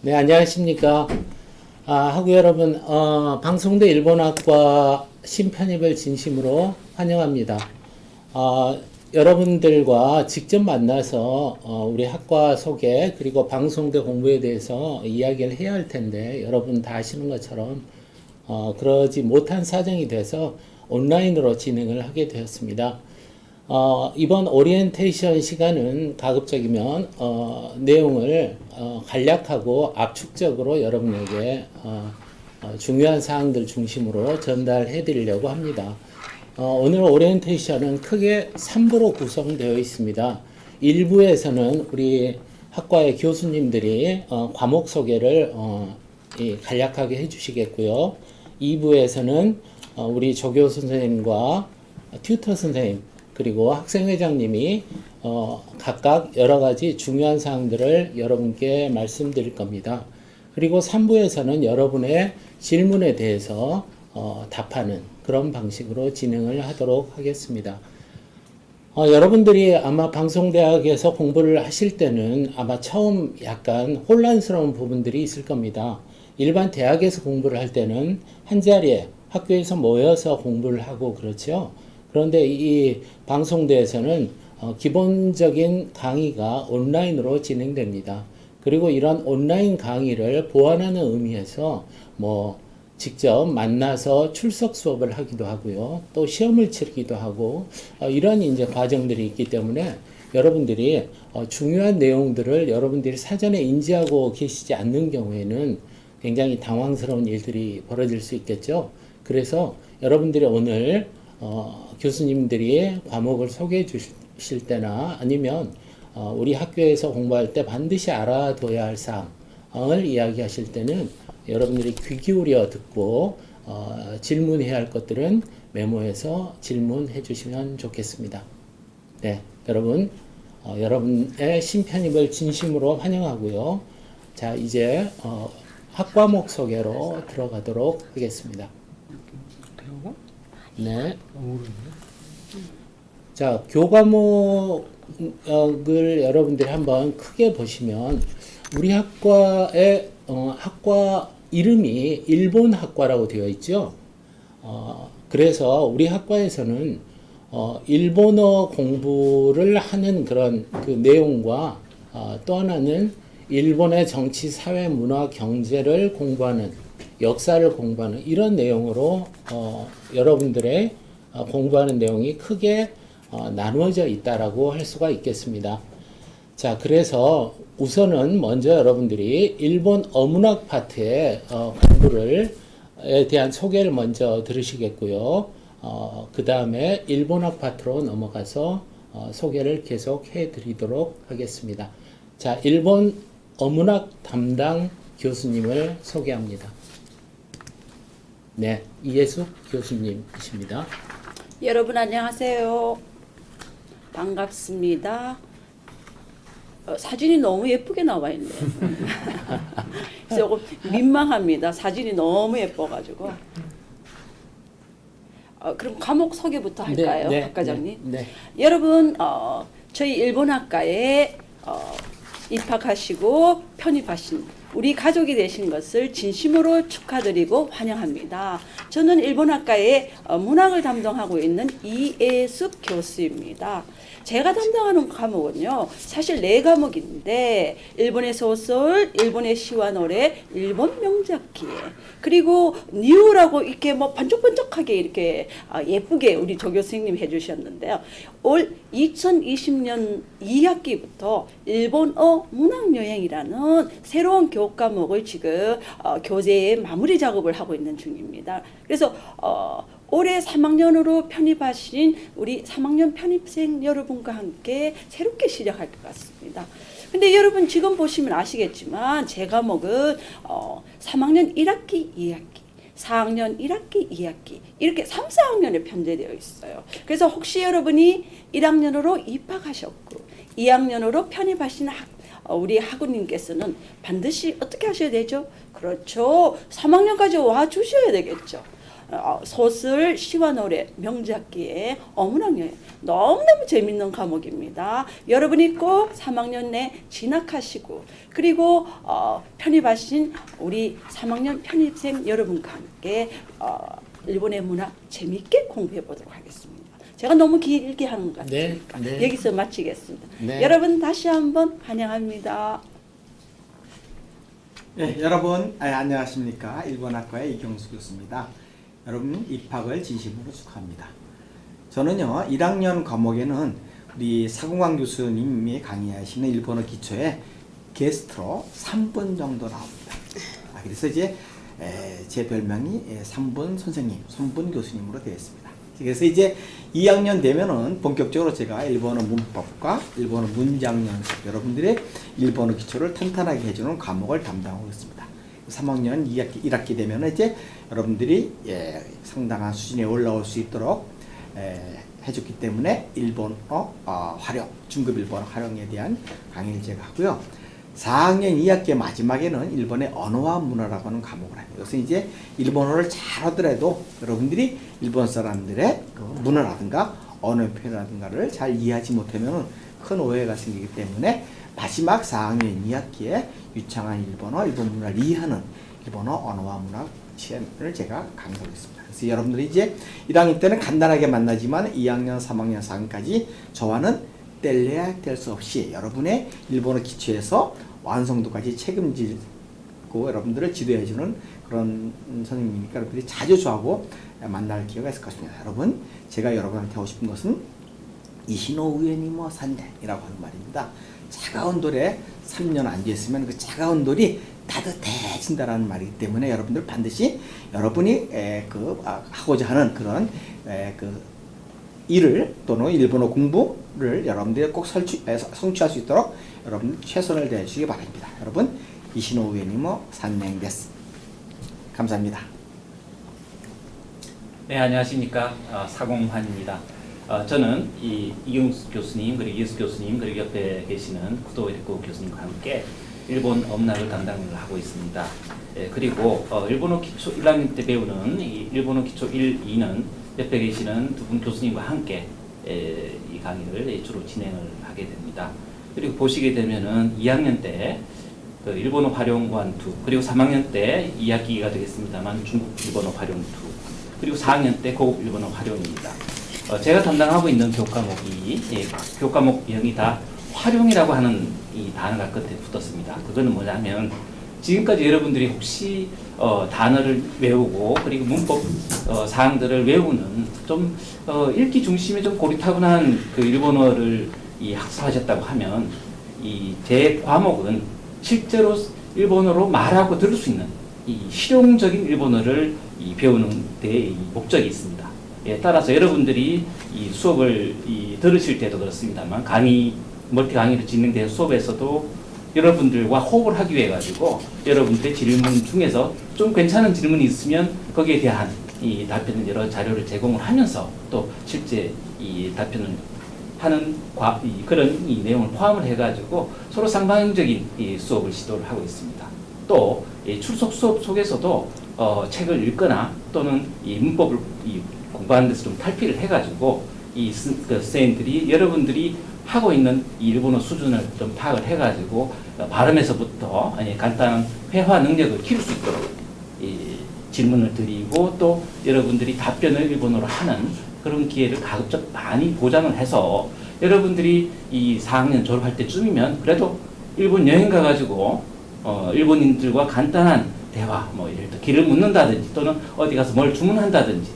네, 안녕하십니까. 학우 여러분, 방송대 일본학과 신편입을 진심으로 환영합니다. 여러분들과 직접 만나서 우리 학과 소개 그리고 방송대 공부에 대해서 이야기를 해야 할 텐데 여러분 다 아시는 것처럼 그러지 못한 사정이 돼서 온라인으로 진행을 하게 되었습니다. 이번 오리엔테이션 시간은 가급적이면 내용을 간략하고 압축적으로 여러분에게 중요한 사항들 중심으로 전달해 드리려고 합니다. 오늘 오리엔테이션은 크게 3부로 구성되어 있습니다. 1부에서는 우리 학과의 교수님들이 과목 소개를 간략하게 해주시겠고요. 2부에서는 우리 조교 선생님과 튜터 선생님 그리고 학생회장님이 각각 여러 가지 중요한 사항들을 여러분께 말씀드릴 겁니다. 그리고 3부에서는 여러분의 질문에 대해서 답하는 그런 방식으로 진행을 하도록 하겠습니다. 여러분들이 아마 방송대학에서 공부를 하실 때는 아마 처음 약간 혼란스러운 부분들이 있을 겁니다. 일반 대학에서 공부를 할 때는 한 자리에 학교에서 모여서 공부를 하고 그렇죠. 그런데 이 방송대에서는 기본적인 강의가 온라인으로 진행됩니다. 그리고 이런 온라인 강의를 보완하는 의미에서 직접 만나서 출석 수업을 하기도 하고요. 또 시험을 치르기도 하고 이런 이제 과정들이 있기 때문에 여러분들이 중요한 내용들을 여러분들이 사전에 인지하고 계시지 않는 경우에는 굉장히 당황스러운 일들이 벌어질 수 있겠죠. 그래서 여러분들이 오늘 교수님들이 과목을 소개해 주실 때나 아니면 우리 학교에서 공부할 때 반드시 알아둬야 할 사항을 이야기하실 때는 여러분들이 귀 기울여 듣고 질문해야 할 것들은 메모해서 질문해 주시면 좋겠습니다. 네, 여러분 여러분의 신편입을 진심으로 환영하고요. 자, 이제 학과목 소개로 들어가도록 하겠습니다. 네. 자, 교과목을 여러분들이 한번 크게 보시면 우리 학과의 학과 이름이 일본 학과라고 되어 있죠. 그래서 우리 학과에서는 일본어 공부를 하는 그런 그 내용과 또 하나는 일본의 정치, 사회, 문화, 경제를 공부하는 역사를 공부하는 이런 내용으로 여러분들의 공부하는 내용이 크게 나누어져 있다라고 할 수가 있겠습니다. 자, 그래서 우선은 먼저 여러분들이 일본 어문학 파트의 공부에 대한 소개를 먼저 들으시겠고요. 그 다음에 일본학 파트로 넘어가서 소개를 계속 해드리도록 하겠습니다. 자, 일본 어문학 담당 교수님을 소개합니다. 네, 이예숙 교수님이십니다. 여러분 안녕하세요. 반갑습니다. 사진이 너무 예쁘게 나와 있네요. 조금 민망합니다. 사진이 너무 예뻐가지고. 그럼 과목 소개부터 할까요, 네, 박 과장님? 네. 여러분, 저희 일본학과에 입학하시고 편입하신 우리 가족이 되신 것을 진심으로 축하드리고 환영합니다. 저는 일본학과에 문학을 담당하고 있는 이예숙 교수입니다. 제가 담당하는 과목은요, 사실 4과목인데 일본의 소설, 일본의 시와 노래, 일본 명작기에 그리고 뉴라고 이렇게 번쩍번쩍하게 이렇게 예쁘게 우리 조 교수님 해주셨는데요. 올 2020년 2학기부터 일본어 문학여행이라는 새로운 교과목을 지금 교재에 마무리 작업을 하고 있는 중입니다. 그래서 올해 3학년으로 편입하신 우리 3학년 편입생 여러분과 함께 새롭게 시작할 것 같습니다. 근데 여러분 지금 보시면 아시겠지만 제 과목은 3학년 1학기, 2학기, 4학년 1학기, 2학기 이렇게 3, 4학년에 편제되어 있어요. 그래서 혹시 여러분이 1학년으로 입학하셨고 2학년으로 편입하신 우리 학우님께서는 반드시 어떻게 하셔야 되죠? 그렇죠. 3학년까지 와 주셔야 되겠죠. 소설, 시와 노래, 명작기에 어문학여행 너무너무 재밌는 과목입니다. 여러분이 꼭 3학년 내 진학하시고 그리고 편입하신 우리 3학년 편입생 여러분과 함께 일본의 문학 재밌게 공부해 보도록 하겠습니다. 제가 너무 길게 하는 것 같으니까 네. 여기서 마치겠습니다. 네. 여러분 다시 한번 환영합니다. 네, 여러분 안녕하십니까. 일본학과의 이경수 교수입니다. 여러분 입학을 진심으로 축하합니다. 저는요 1학년 과목에는 우리 사공강 교수님이 강의하시는 일본어 기초에 게스트로 3분 정도 나옵니다. 그래서 이제 제 별명이 3분 선생님, 3분 교수님으로 되어 있습니다. 그래서 이제 2학년 되면은 본격적으로 제가 일본어 문법과 일본어 문장 연습, 여러분들의 일본어 기초를 탄탄하게 해주는 과목을 담당하고 있습니다. 3학년 2학기, 1학기 되면은 이제 여러분들이 상당한 수준에 올라올 수 있도록 해줬기 때문에 일본어 활용, 중급 일본어 활용에 대한 강의를 제가 하고요. 4학년 2학기 마지막에는 일본의 언어와 문화라고 하는 과목을 합니다. 그래서 이제 일본어를 잘하더라도 여러분들이 일본 사람들의 그 문화라든가 언어 표현이라든가를 잘 이해하지 못하면 큰 오해가 생기기 때문에 마지막 4학년 2학기에 유창한 일본 문화를 이해하는 일본어 언어와 문화 시험을 제가 강의하고 있습니다. 그래서 여러분들이 이제 1학년 때는 간단하게 만나지만 2학년, 3학년, 4학년까지 저와는 뗄래야 뗄 수 없이 여러분의 일본어 기초에서 완성도까지 책임지고 여러분들을 지도해주는 그런 선생님이니까 여러분들이 자주 저하고 만날 기회가 있을 것입니다. 여러분, 제가 여러분한테 하고 싶은 것은 이시노 우에니모 산이라고 하는 말입니다. 차가운 돌에 3년 앉아있으면 그 차가운 돌이 따뜻해진다라는 말이기 때문에 여러분들 반드시 여러분이 하고자 하는 그런 일을 또는 일본어 공부를 여러분들이 꼭 성취할 수 있도록 여러분 최선을 다해 주시기 바랍니다. 여러분 이시노 우에니모 산냉 데스. 감사합니다. 네, 안녕하십니까. 사공환입니다. 저는 이경수 교수님, 그리고 이예수 교수님, 그리고 옆에 계시는 구도 에리코 교수님과 함께 일본 어문학을 담당을 하고 있습니다. 그리고 일본어 기초 1학년 때 배우는 이 일본어 기초 1, 2는 옆에 계시는 두 분 교수님과 함께 이 강의를 주로 진행을 하게 됩니다. 그리고 보시게 되면은 2학년 때 그 일본어 활용관 2, 그리고 3학년 때 2학기가 되겠습니다만 중국 일본어 활용 2, 그리고 4학년 때 고급 일본어 활용입니다. 제가 담당하고 있는 교과목이 교과목명이 다 활용이라고 하는 이 단어가 끝에 붙었습니다. 그거는 뭐냐면 지금까지 여러분들이 혹시 단어를 외우고 그리고 문법 사항들을 외우는 좀 읽기 중심에 좀 고리타분한 그 일본어를 학습하셨다고 하면 이 제 과목은 실제로 일본어로 말하고 들을 수 있는 이 실용적인 일본어를 배우는 데 목적이 있습니다. 따라서 여러분들이 이 수업을 들으실 때도 그렇습니다만 멀티 강의로 진행된 수업에서도 여러분들과 호흡을 하기 위해 가지고 여러분들의 질문 중에서 좀 괜찮은 질문이 있으면 거기에 대한 이 답변을 여러 자료를 제공을 하면서 또 실제 이 답변을 하는 그런 이 내용을 포함을 해가지고 서로 쌍방향적인 이 수업을 시도를 하고 있습니다. 또 출석 수업 속에서도 책을 읽거나 또는 이 문법을 공부하는 데서 좀 탈피를 해가지고 선생님들이 여러분들이 하고 있는 일본어 수준을 좀 파악을 해가지고 발음에서부터 간단한 회화 능력을 키울 수 있도록 질문을 드리고 또 여러분들이 답변을 일본어로 하는 그런 기회를 가급적 많이 보장을 해서 여러분들이 이 4학년 졸업할 때쯤이면 그래도 일본 여행 가가지고 일본인들과 간단한 대화, 예를 들어 길을 묻는다든지 또는 어디 가서 뭘 주문한다든지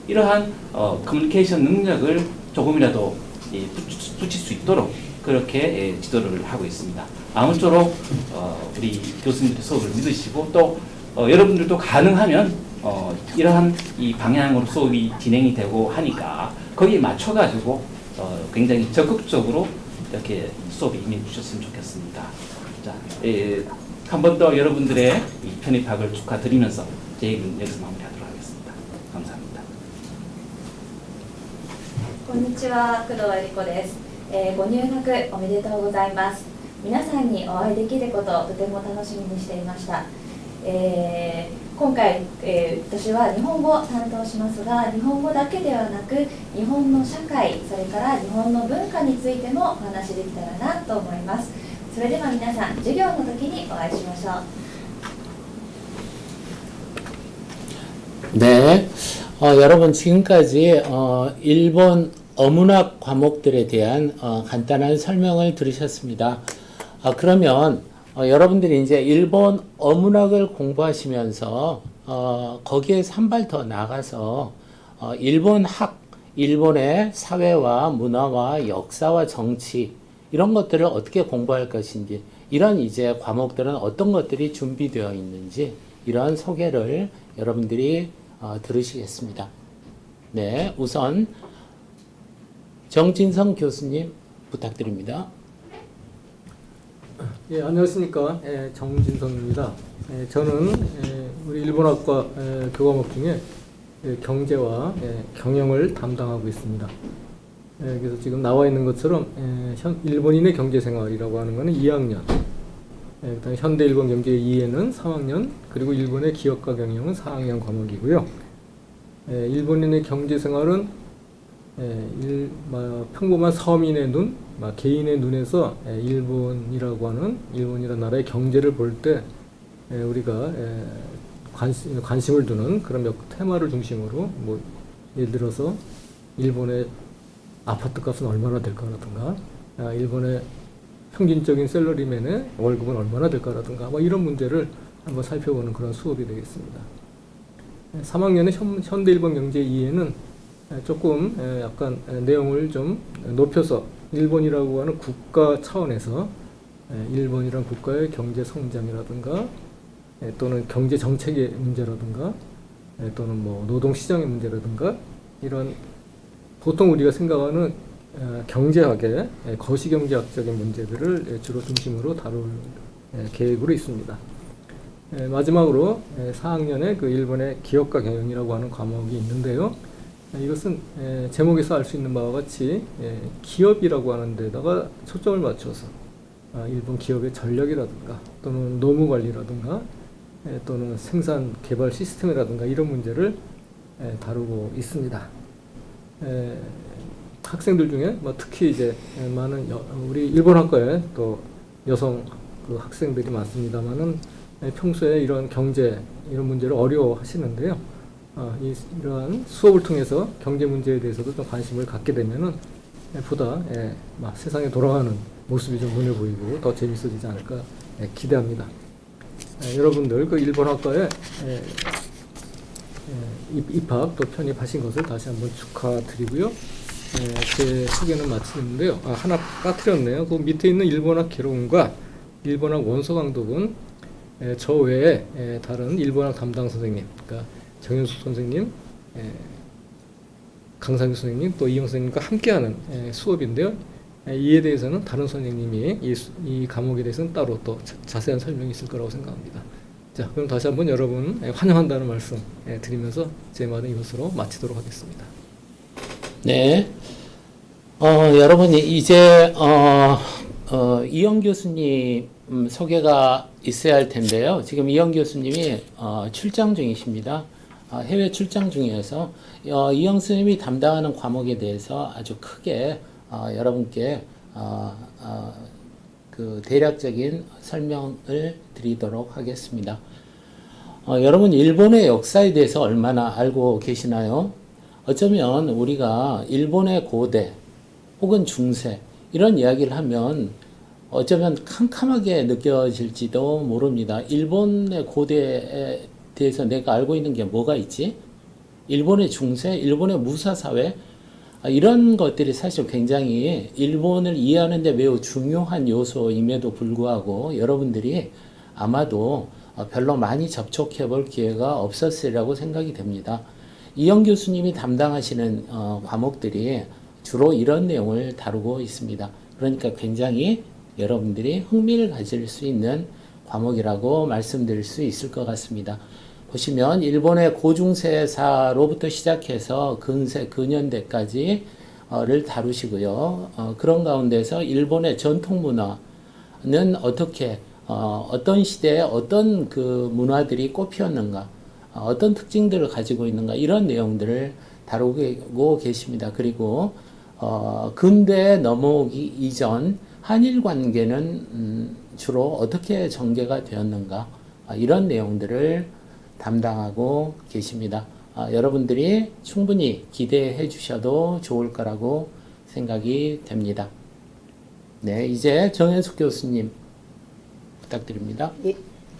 이러한 커뮤니케이션 능력을 조금이라도 붙일 수 있도록 그렇게 지도를 하고 있습니다. 아무쪼록 우리 교수님들의 수업을 믿으시고 또 여러분들도 가능하면 이러한 이 방향으로 수업이 진행이 되고 하니까 거기에 맞춰가지고 굉장히 적극적으로 이렇게 수업에 임해 주셨으면 좋겠습니다. 자, 한 번 더 여러분들의 이 편입학을 축하드리면서 제 얘기는 여기서 마무리하도록 하겠습니다. 감사합니다. こんにちは、工藤恵理子です。ご入学おめでとうございます。皆さんにお会いできることをとても楽しみにしていました。今回、私は日本語を担当しますが、日本語だけではなく日本の社会、それから日本の文化についてもお話しできたらなと思います。それでは皆さん、授業の時にお会いしましょう。 네, 여러분 지금까지 일본 어문학 과목들에 대한 간단한 설명을 들으셨습니다. 그러면 여러분들이 이제 일본 어문학을 공부하시면서 거기에서 한 발 더 나가서 일본의 사회와 문화와 역사와 정치 이런 것들을 어떻게 공부할 것인지, 이런 이제 과목들은 어떤 것들이 준비되어 있는지 이러한 소개를 여러분들이 들으시겠습니다. 네, 우선 정진성 교수님 부탁드립니다. 예, 안녕하십니까. 정진성입니다. 저는 우리 일본학과 교과목 중에 경제와 경영을 담당하고 있습니다. 그래서 지금 나와 있는 것처럼 일본인의 경제생활이라고 하는 것은 2학년, 그다음에 현대 일본 경제 2에는 3학년, 그리고 일본의 기업과 경영은 4학년 과목이고요. 일본인의 경제생활은 평범한 서민의 눈, 개인의 눈에서 일본이라고 하는 일본이라는 나라의 경제를 볼 때 우리가 관심을 두는 그런 몇 테마를 중심으로, 뭐 예를 들어서 일본의 아파트 값은 얼마나 될까라든가, 일본의 평균적인 샐러리맨의 월급은 얼마나 될까라든가, 뭐 이런 문제를 한번 살펴보는 그런 수업이 되겠습니다. 3학년의 현대 일본 경제 2에는 조금 약간 내용을 좀 높여서 일본이라고 하는 국가 차원에서 일본이란 국가의 경제 성장이라든가 또는 경제 정책의 문제라든가 또는 뭐 노동 시장의 문제라든가, 이런 보통 우리가 생각하는 경제학의 거시경제학적인 문제들을 주로 중심으로 다룰 계획으로 있습니다. 마지막으로 4학년에 그 일본의 기업과 경영이라고 하는 과목이 있는데요. 이것은 제목에서 알 수 있는 바와 같이 기업이라고 하는 데다가 초점을 맞춰서 일본 기업의 전략이라든가 또는 노무 관리라든가 또는 생산 개발 시스템이라든가 이런 문제를 다루고 있습니다. 학생들 중에 뭐 특히 이제 많은 우리 일본 학과에 또 여성 그 학생들이 많습니다만은 평소에 이런 경제 이런 문제를 어려워하시는데요. 이러한 수업을 통해서 경제 문제에 대해서도 좀 관심을 갖게 되면은 보다 세상에 돌아가는 모습이 좀 눈에 보이고 더 재밌어지지 않을까 기대합니다. 여러분들 그 일본 학과에 입학 또 편입하신 것을 다시 한번 축하드리고요. 제 소개는 마치는데요. 하나 빠뜨렸네요. 그 밑에 있는 일본학 개론과 일본학 원서 강독은 저 외에 다른 일본학 담당 선생님, 그러니까 정현숙 선생님, 강상규 선생님, 또 이영 선생님과 함께하는 수업인데요. 이에 대해서는 다른 선생님이 이 과목에 대해서는 따로 또 자세한 설명이 있을 거라고 생각합니다. 자, 그럼 다시 한번 여러분 환영한다는 말씀 드리면서 제 말은 이것으로 마치도록 하겠습니다. 네, 여러분이 이제 이영 교수님 소개가 있어야 할 텐데요. 지금 이영 교수님이 출장 중이십니다. 해외 출장 중이어서 이영 스님이 담당하는 과목에 대해서 아주 크게 여러분께 그 대략적인 설명을 드리도록 하겠습니다. 여러분 일본의 역사에 대해서 얼마나 알고 계시나요? 어쩌면 우리가 일본의 고대 혹은 중세 이런 이야기를 하면 어쩌면 캄캄하게 느껴질지도 모릅니다. 일본의 고대에 대해서 내가 알고 있는 게 뭐가 있지? 일본의 중세, 일본의 무사사회, 이런 것들이 사실 굉장히 일본을 이해하는 데 매우 중요한 요소임에도 불구하고 여러분들이 아마도 별로 많이 접촉해 볼 기회가 없었으리라고 생각이 됩니다. 이영 교수님이 담당하시는 과목들이 주로 이런 내용을 다루고 있습니다. 그러니까 굉장히 여러분들이 흥미를 가질 수 있는 과목이라고 말씀드릴 수 있을 것 같습니다. 보시면 일본의 고중세사로부터 시작해서 근세, 근현대까지를 다루시고요. 그런 가운데서 일본의 전통문화는 어떻게 어떤 시대에 어떤 그 문화들이 꽃피었는가, 어떤 특징들을 가지고 있는가, 이런 내용들을 다루고 계십니다. 그리고 근대에 넘어오기 이전 한일 관계는 주로 어떻게 전개가 되었는가, 이런 내용들을 담당하고 계십니다. 여러분들이 충분히 기대해 주셔도 좋을 거라고 생각이 됩니다. 네, 이제 정현숙 교수님 부탁드립니다. 예,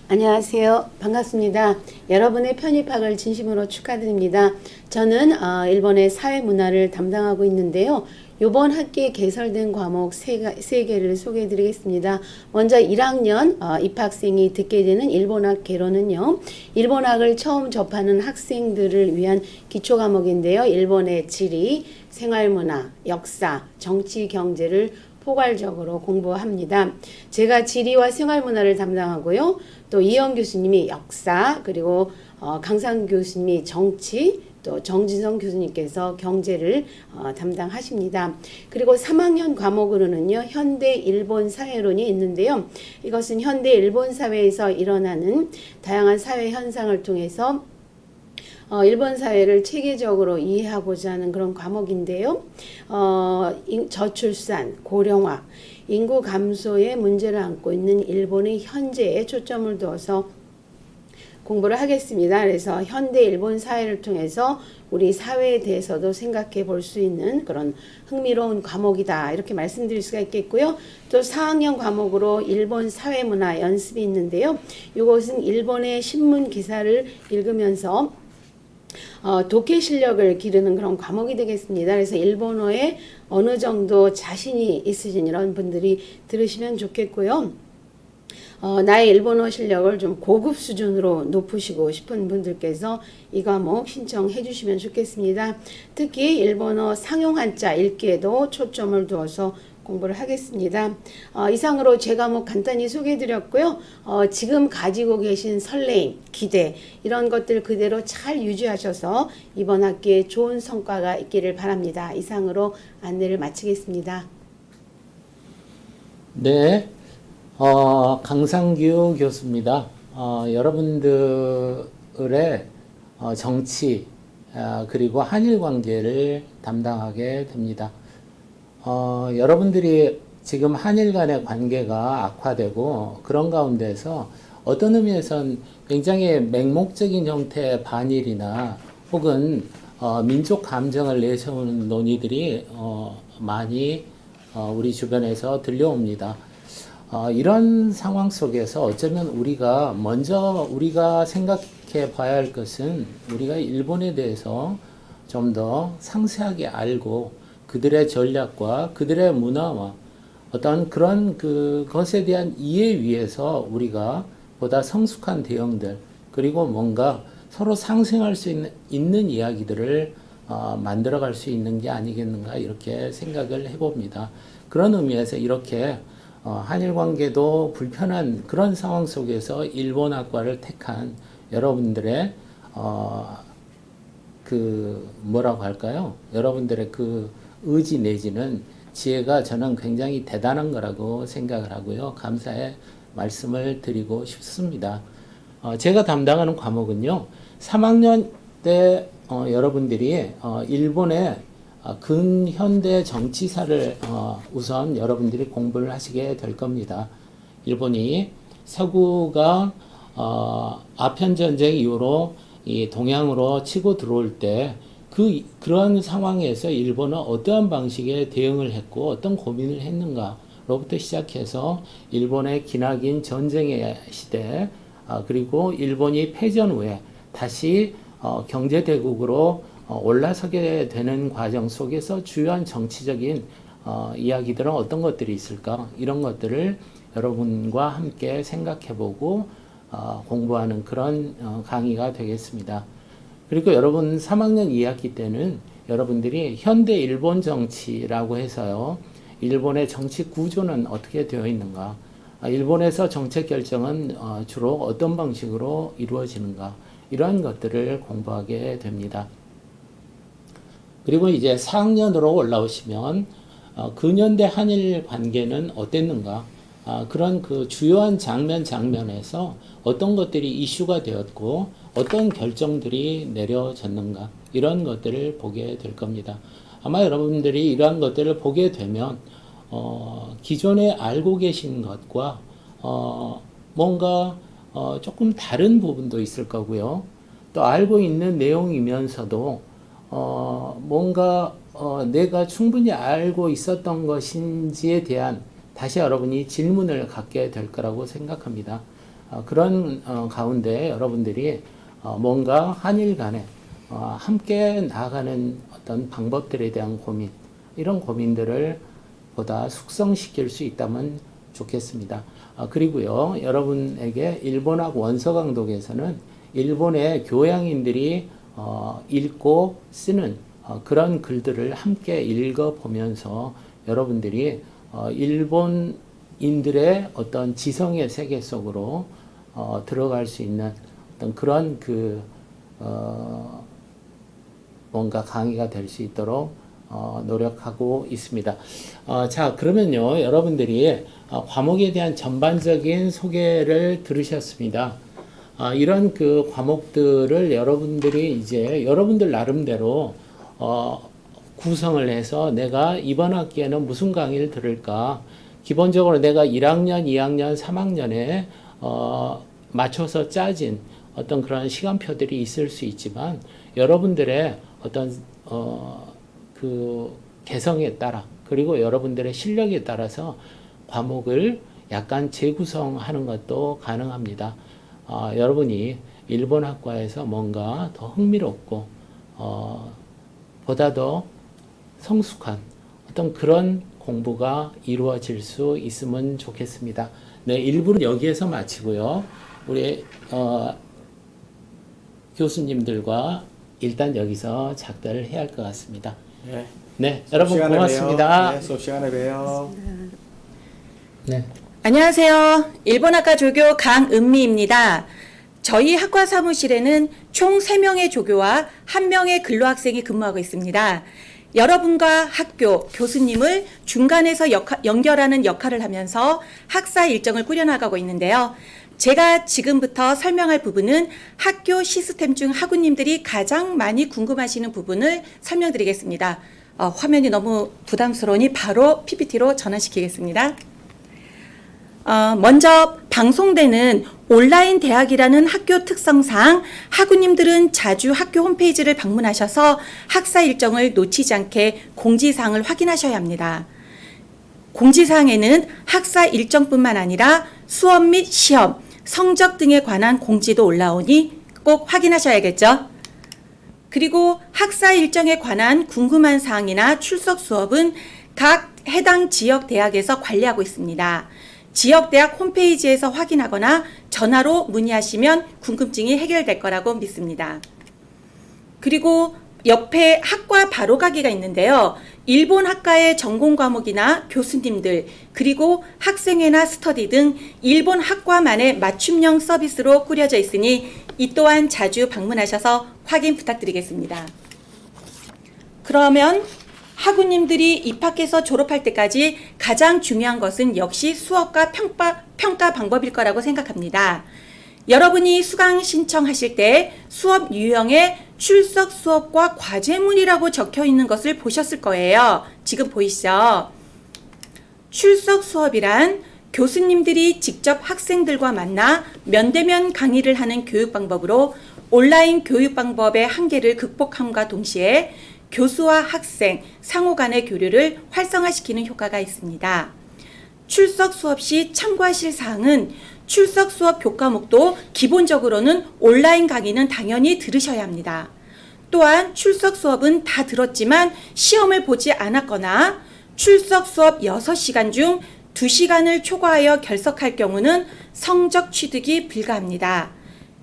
안녕하세요. 반갑습니다. 여러분의 편입학을 진심으로 축하드립니다. 저는 일본의 사회문화를 담당하고 있는데요. 이번 학기에 개설된 과목 세 개를 소개해 드리겠습니다. 먼저 1학년 입학생이 듣게 되는 일본학 개론은요. 일본학을 처음 접하는 학생들을 위한 기초 과목인데요. 일본의 지리, 생활문화, 역사, 정치, 경제를 포괄적으로 공부합니다. 제가 지리와 생활문화를 담당하고요. 또 이영 교수님이 역사, 그리고 강상 교수님이 정치, 또 정진성 교수님께서 경제를 담당하십니다. 그리고 3학년 과목으로는요, 현대 일본 사회론이 있는데요. 이것은 현대 일본 사회에서 일어나는 다양한 사회 현상을 통해서 일본 사회를 체계적으로 이해하고자 하는 그런 과목인데요. 저출산, 고령화, 인구 감소의 문제를 안고 있는 일본의 현재에 초점을 두어서 공부를 하겠습니다. 그래서 현대 일본 사회를 통해서 우리 사회에 대해서도 생각해 볼 수 있는 그런 흥미로운 과목이다, 이렇게 말씀드릴 수가 있겠고요. 또 4학년 과목으로 일본 사회문화 연습이 있는데요. 이것은 일본의 신문 기사를 읽으면서 독해 실력을 기르는 그런 과목이 되겠습니다. 그래서 일본어에 어느 정도 자신이 있으신 이런 분들이 들으시면 좋겠고요. 나의 일본어 실력을 좀 고급 수준으로 높이시고 싶은 분들께서 이 과목 신청해 주시면 좋겠습니다. 특히 일본어 상용 한자 읽기에도 초점을 두어서 공부를 하겠습니다. 이상으로 제 과목 간단히 소개해 드렸고요. 지금 가지고 계신 설레임, 기대, 이런 것들 그대로 잘 유지하셔서 이번 학기에 좋은 성과가 있기를 바랍니다. 이상으로 안내를 마치겠습니다. 네, 강상규 교수입니다. 여러분들의 정치, 그리고 한일 관계를 담당하게 됩니다. 여러분들이 지금 한일 간의 관계가 악화되고 그런 가운데서 어떤 의미에선 굉장히 맹목적인 형태의 반일이나 혹은 민족 감정을 내세우는 논의들이 많이 우리 주변에서 들려옵니다. 이런 상황 속에서 어쩌면 우리가 생각해 봐야 할 것은 우리가 일본에 대해서 좀 더 상세하게 알고 그들의 전략과 그들의 문화와 어떤 그런 그것에 대한 이해 위해서 우리가 보다 성숙한 대응들, 그리고 뭔가 서로 상생할 수 있는 이야기들을 만들어갈 수 있는 게 아니겠는가, 이렇게 생각을 해봅니다. 그런 의미에서 이렇게 한일 관계도 불편한 그런 상황 속에서 일본학과를 택한 여러분들의 뭐라고 할까요? 여러분들의 의지 내지는 지혜가 저는 굉장히 대단한 거라고 생각을 하고요. 감사의 말씀을 드리고 싶습니다. 제가 담당하는 과목은요, 3학년 때 여러분들이 일본의 근현대 정치사를 우선 여러분들이 공부를 하시게 될 겁니다. 일본이 서구가 아편전쟁 이후로 이 동양으로 치고 들어올 때 그러한 상황에서 일본은 어떠한 방식의 대응을 했고 어떤 고민을 했는가로부터 시작해서 일본의 기나긴 전쟁의 시대, 그리고 일본이 패전 후에 다시 경제대국으로 올라서게 되는 과정 속에서 주요한 정치적인 이야기들은 어떤 것들이 있을까, 이런 것들을 여러분과 함께 생각해보고 공부하는 그런 강의가 되겠습니다. 그리고 여러분 3학년 2학기 때는 여러분들이 현대 일본 정치라고 해서요, 일본의 정치 구조는 어떻게 되어 있는가, 일본에서 정책 결정은 주로 어떤 방식으로 이루어지는가, 이러한 것들을 공부하게 됩니다. 그리고 이제 4학년으로 올라오시면 근현대 한일 관계는 어땠는가, 그런 그 주요한 장면에서 어떤 것들이 이슈가 되었고 어떤 결정들이 내려졌는가 이런 것들을 보게 될 겁니다. 아마 여러분들이 이러한 것들을 보게 되면 기존에 알고 계신 것과 뭔가 조금 다른 부분도 있을 거고요. 또 알고 있는 내용이면서도 뭔가 내가 충분히 알고 있었던 것인지에 대한 다시 여러분이 질문을 갖게 될 거라고 생각합니다. 그런 가운데 여러분들이 뭔가 한일 간에 함께 나아가는 어떤 방법들에 대한 고민, 이런 고민들을 보다 숙성시킬 수 있다면 좋겠습니다. 그리고요, 여러분에게 일본학 원서강독에서는 일본의 교양인들이 읽고 쓰는 그런 글들을 함께 읽어보면서 여러분들이 일본인들의 어떤 지성의 세계 속으로 들어갈 수 있는 어떤 그런 뭔가 강의가 될 수 있도록 노력하고 있습니다. 자, 그러면요, 여러분들이 과목에 대한 전반적인 소개를 들으셨습니다. 이런 그 과목들을 여러분들이 이제 여러분들 나름대로 구성을 해서 내가 이번 학기에는 무슨 강의를 들을까? 기본적으로 내가 1학년, 2학년, 3학년에 맞춰서 짜진 어떤 그런 시간표들이 있을 수 있지만 여러분들의 어떤 그 개성에 따라 그리고 여러분들의 실력에 따라서 과목을 약간 재구성하는 것도 가능합니다. 여러분이 일본학과에서 뭔가 더 흥미롭고 보다 더 성숙한 어떤 그런 공부가 이루어질 수 있으면 좋겠습니다. 네, 1부는 여기에서 마치고요. 우리 교수님들과 일단 여기서 작별을 해야 할 것 같습니다. 네. 네, 여러분 고맙습니다. 네, 수업 시간에 봬요. 네. 안녕하세요. 일본학과 조교 강은미입니다. 저희 학과 사무실에는 총 3명의 조교와 1명의 근로학생이 근무하고 있습니다. 여러분과 학교, 교수님을 중간에서 연결하는 역할을 하면서 학사 일정을 꾸려나가고 있는데요. 제가 지금부터 설명할 부분은 학교 시스템 중 학우님들이 가장 많이 궁금하시는 부분을 설명드리겠습니다. 화면이 너무 부담스러우니 바로 PPT로 전환시키겠습니다. 먼저 방송되는 온라인 대학이라는 학교 특성상 학우님들은 자주 학교 홈페이지를 방문하셔서 학사 일정을 놓치지 않게 공지사항을 확인하셔야 합니다. 공지사항에는 학사 일정뿐만 아니라 수업 및 시험, 성적 등에 관한 공지도 올라오니 꼭 확인하셔야겠죠. 그리고 학사 일정에 관한 궁금한 사항이나 출석 수업은 각 해당 지역 대학에서 관리하고 있습니다. 지역 대학 홈페이지에서 확인하거나 전화로 문의하시면 궁금증이 해결될 거라고 믿습니다. 그리고 옆에 학과 바로가기가 있는데요. 일본 학과의 전공 과목이나 교수님들 그리고 학생회나 스터디 등 일본 학과만의 맞춤형 서비스로 꾸려져 있으니 이 또한 자주 방문하셔서 확인 부탁드리겠습니다. 그러면 학우님들이 입학해서 졸업할 때까지 가장 중요한 것은 역시 수업과 평가 방법일 거라고 생각합니다. 여러분이 수강 신청하실 때 수업 유형에 출석 수업과 과제문이라고 적혀 있는 것을 보셨을 거예요. 지금 보이시죠? 출석 수업이란 교수님들이 직접 학생들과 만나 면대면 강의를 하는 교육 방법으로 온라인 교육 방법의 한계를 극복함과 동시에 교수와 학생, 상호 간의 교류를 활성화시키는 효과가 있습니다. 출석 수업 시 참고하실 사항은 출석 수업 교과목도 기본적으로는 온라인 강의는 당연히 들으셔야 합니다. 또한 출석 수업은 다 들었지만 시험을 보지 않았거나 출석 수업 6시간 중 2시간을 초과하여 결석할 경우는 성적 취득이 불가합니다.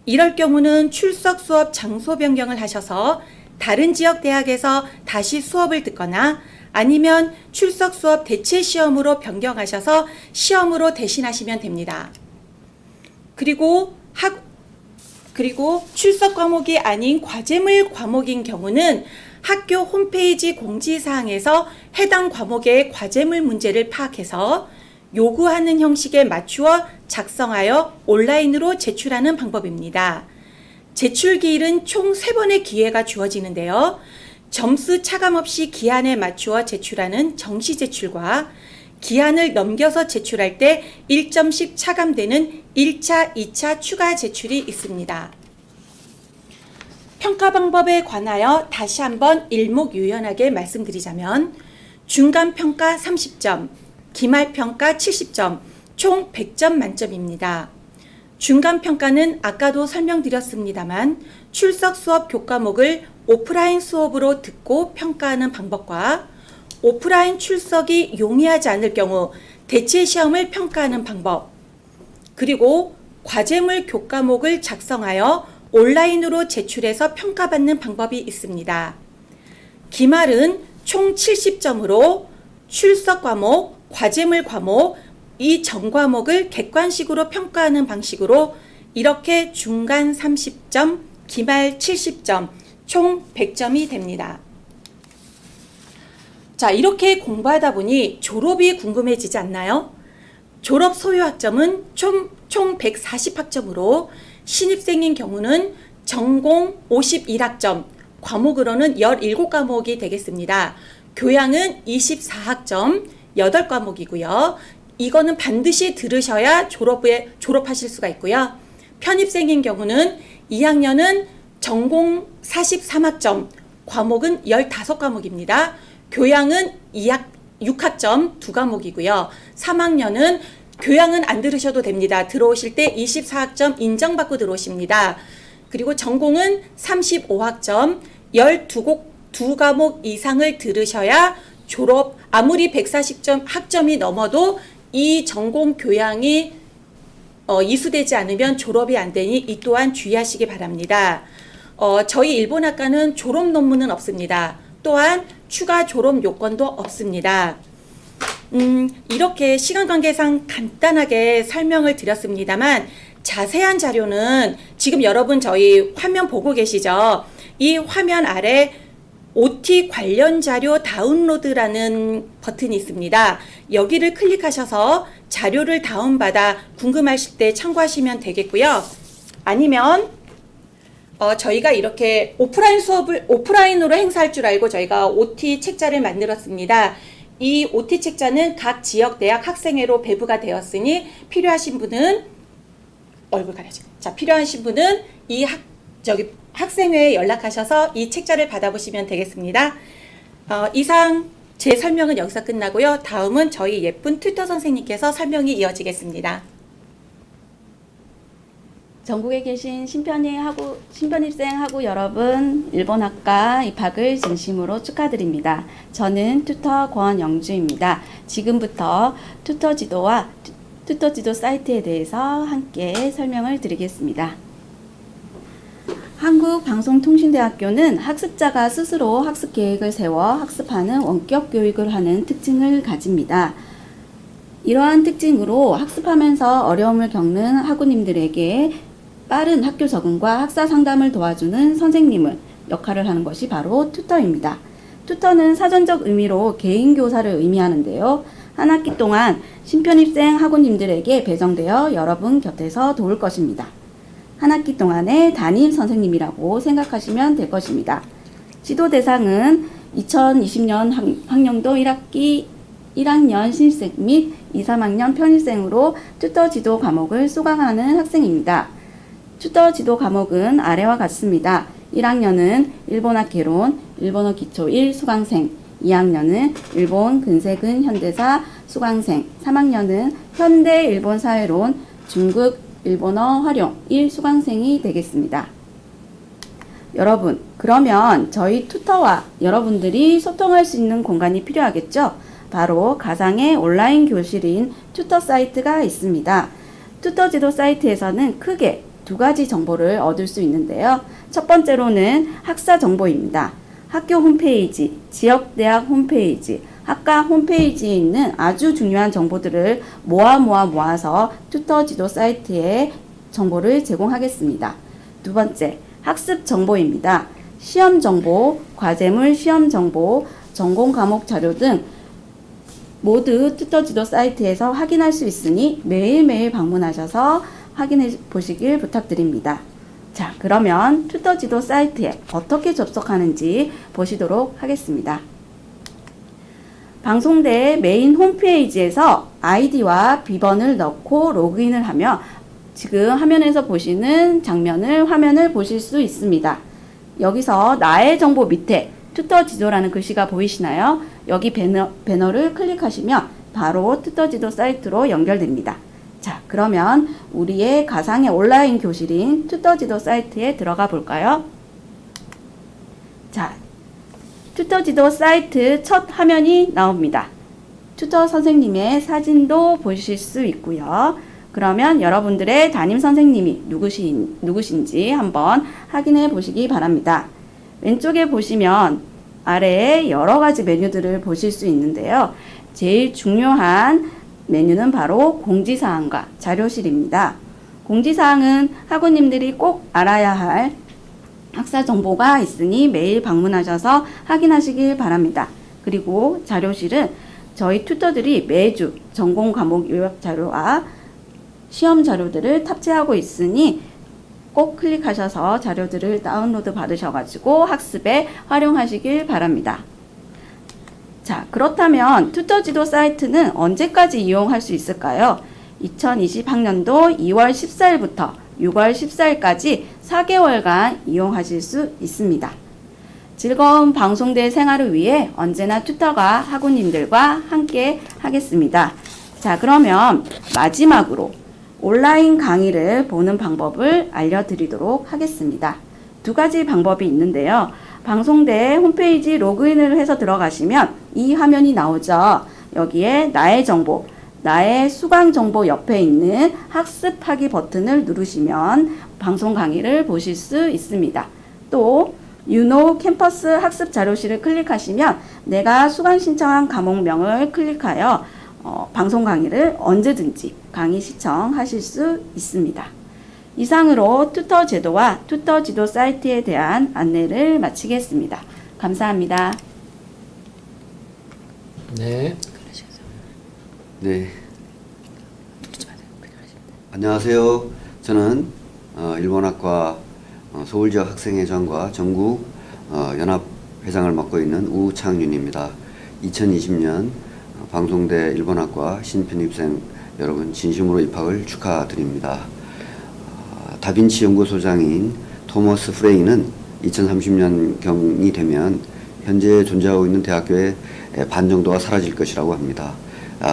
이럴 경우는 출석 수업 장소 변경을 하셔서 다른 지역 대학에서 다시 수업을 듣거나 아니면 출석 수업 대체 시험으로 변경하셔서 시험으로 대신하시면 됩니다. 그리고 출석 과목이 아닌 과제물 과목인 경우는 학교 홈페이지 공지사항에서 해당 과목의 과제물 문제를 파악해서 요구하는 형식에 맞추어 작성하여 온라인으로 제출하는 방법입니다. 제출 기일은 총 3번의 기회가 주어지는데요. 점수 차감 없이 기한에 맞추어 제출하는 정시 제출과 기한을 넘겨서 제출할 때 1점씩 차감되는 1차, 2차 추가 제출이 있습니다. 평가 방법에 관하여 다시 한번 일목요연하게 말씀드리자면 중간평가 30점, 기말평가 70점, 총 100점 만점입니다. 중간평가는 아까도 설명드렸습니다만 출석 수업 교과목을 오프라인 수업으로 듣고 평가하는 방법과 오프라인 출석이 용이하지 않을 경우 대체 시험을 평가하는 방법, 그리고 과제물 교과목을 작성하여 온라인으로 제출해서 평가받는 방법이 있습니다. 기말은 총 70점으로 출석 과목, 과제물 과목, 이 전 과목을 객관식으로 평가하는 방식으로 이렇게 중간 30점, 기말 70점, 총 100점이 됩니다. 자, 이렇게 공부하다 보니 졸업이 궁금해지지 않나요? 졸업 소요 학점은 총 140학점으로 신입생인 경우는 전공 51학점, 과목으로는 17과목이 되겠습니다. 교양은 24학점, 8과목이고요. 이거는 반드시 들으셔야 졸업하실 수가 있고요. 편입생인 경우는 2학년은 전공 43학점, 과목은 15과목입니다. 교양은 6학점 2과목이고요. 3학년은 교양은 안 들으셔도 됩니다. 들어오실 때 24학점 인정받고 들어오십니다. 그리고 전공은 35학점 12과목 이상을 들으셔야 졸업, 아무리 140점 학점이 넘어도 이 전공 교양이 이수되지 않으면 졸업이 안 되니 이 또한 주의하시기 바랍니다. 저희 일본학과는 졸업 논문은 없습니다. 또한 추가 졸업 요건도 없습니다. 이렇게 시간 관계상 간단하게 설명을 드렸습니다만 자세한 자료는 지금 여러분 저희 화면 보고 계시죠? 이 화면 아래 OT 관련 자료 다운로드라는 버튼이 있습니다. 여기를 클릭하셔서 자료를 다운받아 궁금하실 때 참고하시면 되겠고요. 아니면 저희가 이렇게 오프라인 수업을 오프라인으로 행사할 줄 알고 저희가 OT 책자를 만들었습니다. 이 OT 책자는 각 지역 대학 학생회로 배부가 되었으니 필요하신 분은 얼굴 가려져. 자, 필요하신 분은 이 학생회에 연락하셔서 이 책자를 받아보시면 되겠습니다. 이상 제 설명은 여기서 끝나고요. 다음은 저희 예쁜 튜터 선생님께서 설명이 이어지겠습니다. 전국에 계신 신편입생하고 여러분, 일본학과 입학을 진심으로 축하드립니다. 저는 튜터 권영주입니다. 지금부터 튜터 지도와 튜터 지도 사이트에 대해서 함께 설명을 드리겠습니다. 한국방송통신대학교는 학습자가 스스로 학습 계획을 세워 학습하는 원격 교육을 하는 특징을 가집니다. 이러한 특징으로 학습하면서 어려움을 겪는 학우님들에게 빠른 학교 적응과 학사 상담을 도와주는 선생님을 역할을 하는 것이 바로 튜터입니다. 튜터는 사전적 의미로 개인 교사를 의미하는데요. 한 학기 동안 신편입생 학우님들에게 배정되어 여러분 곁에서 도울 것입니다. 한 학기 동안의 담임 선생님이라고 생각하시면 될 것입니다. 지도 대상은 2020년 학년도 1학년 신입생 및 2, 3학년 편입생으로 튜터 지도 과목을 수강하는 학생입니다. 튜터 지도 과목은 아래와 같습니다. 1학년은 일본학 개론, 일본어 기초 1 수강생, 2학년은 일본 근세근 현대사 수강생, 3학년은 현대 일본 사회론, 중국 일본어 활용 1 수강생이 되겠습니다. 여러분, 그러면 저희 튜터와 여러분들이 소통할 수 있는 공간이 필요하겠죠? 바로 가상의 온라인 교실인 튜터 사이트가 있습니다. 튜터 지도 사이트에서는 크게 두 가지 정보를 얻을 수 있는데요. 첫 번째로는 학사 정보입니다. 학교 홈페이지, 지역대학 홈페이지, 학과 홈페이지에 있는 아주 중요한 정보들을 모아서 튜터 지도 사이트에 정보를 제공하겠습니다. 두 번째, 학습 정보입니다. 시험 정보, 과제물 시험 정보, 전공 과목 자료 등 모두 튜터지도 사이트에서 확인할 수 있으니 매일매일 방문하셔서 확인해 보시길 부탁드립니다. 자, 그러면 튜터지도 사이트에 어떻게 접속하는지 보시도록 하겠습니다. 방송대 메인 홈페이지에서 아이디와 비번을 넣고 로그인을 하면 지금 화면에서 보시는 화면을 보실 수 있습니다. 여기서 나의 정보 밑에 튜터지도라는 글씨가 보이시나요? 여기 배너를 클릭하시면 바로 튜터지도 사이트로 연결됩니다. 자, 그러면 우리의 가상의 온라인 교실인 튜터지도 사이트에 들어가 볼까요? 자, 튜터지도 사이트 첫 화면이 나옵니다. 튜터 선생님의 사진도 보실 수 있고요. 그러면 여러분들의 담임 선생님이 누구신지 한번 확인해 보시기 바랍니다. 왼쪽에 보시면 아래에 여러 가지 메뉴들을 보실 수 있는데요. 제일 중요한 메뉴는 바로 공지사항과 자료실입니다. 공지사항은 학우님들이 꼭 알아야 할 학사 정보가 있으니 매일 방문하셔서 확인하시길 바랍니다. 그리고 자료실은 저희 튜터들이 매주 전공 과목 요약 자료와 시험 자료들을 탑재하고 있으니 꼭 클릭하셔서 자료들을 다운로드 받으셔가지고 학습에 활용하시길 바랍니다. 자, 그렇다면 튜터지도 사이트는 언제까지 이용할 수 있을까요? 2020학년도 2월 14일부터 6월 14일까지 4개월간 이용하실 수 있습니다. 즐거운 방송대 생활을 위해 언제나 튜터가 학우님들과 함께 하겠습니다. 자, 그러면 마지막으로 온라인 강의를 보는 방법을 알려드리도록 하겠습니다. 두 가지 방법이 있는데요. 방송대 홈페이지 로그인을 해서 들어가시면 이 화면이 나오죠. 여기에 나의 정보, 나의 수강 정보 옆에 있는 학습하기 버튼을 누르시면 방송 강의를 보실 수 있습니다. 또 유노 캠퍼스 학습 자료실을 클릭하시면 내가 수강 신청한 과목명을 클릭하여 방송 강의를 언제든지 강의 시청하실 수 있습니다. 이상으로 튜터 제도와 튜터 지도 사이트에 대한 안내를 마치겠습니다. 감사합니다. 네. 네. 안녕하세요. 저는 일본학과 서울지역 학생회장과 전국 연합회장을 맡고 있는 우창윤입니다. 2020년 방송대 일본학과 신편입생 여러분 진심으로 입학을 축하드립니다. 다빈치 연구소장인 토머스 프레이는 2030년경이 되면 현재 존재하고 있는 대학교의 반 정도가 사라질 것이라고 합니다.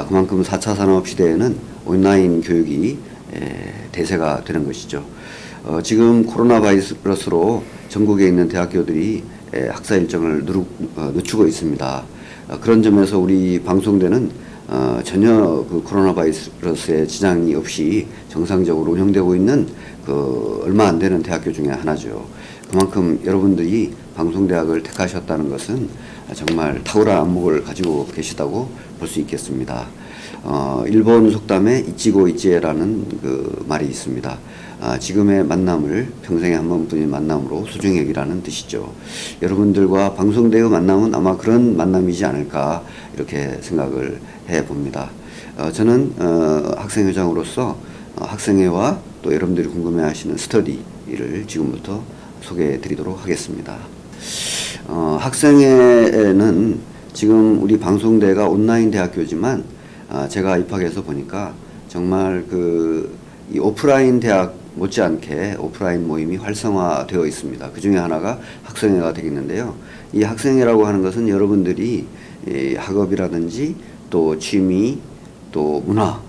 그만큼 4차 산업시대에는 온라인 교육이 대세가 되는 것이죠. 지금 코로나 바이러스로 전국에 있는 대학교들이 학사 일정을 늦추고 있습니다. 그런 점에서 우리 방송대는 전혀 그 코로나 바이러스의 지장이 없이 정상적으로 운영되고 있는 그 얼마 안 되는 대학교 중에 하나죠. 그만큼 여러분들이 방송대학을 택하셨다는 것은 정말 탁월한 안목을 가지고 계시다고 볼 수 있겠습니다. 일본 속담에 이치고 이치에라는 그 말이 있습니다. 지금의 만남을 평생에 한 번뿐인 만남으로 소중히 여기라는 뜻이죠. 여러분들과 방송대의 만남은 아마 그런 만남이지 않을까 이렇게 생각을 해봅니다. 저는 학생회장으로서 학생회와 또 여러분들이 궁금해하시는 스터디를 지금부터 소개해 드리도록 하겠습니다. 학생회는 지금 우리 방송대가 온라인 대학교지만 제가 입학해서 보니까 정말 이 오프라인 대학 못지않게 오프라인 모임이 활성화되어 있습니다. 그 중에 하나가 학생회가 되겠는데요. 이 학생회라고 하는 것은 여러분들이 학업이라든지 또 취미, 또 문화,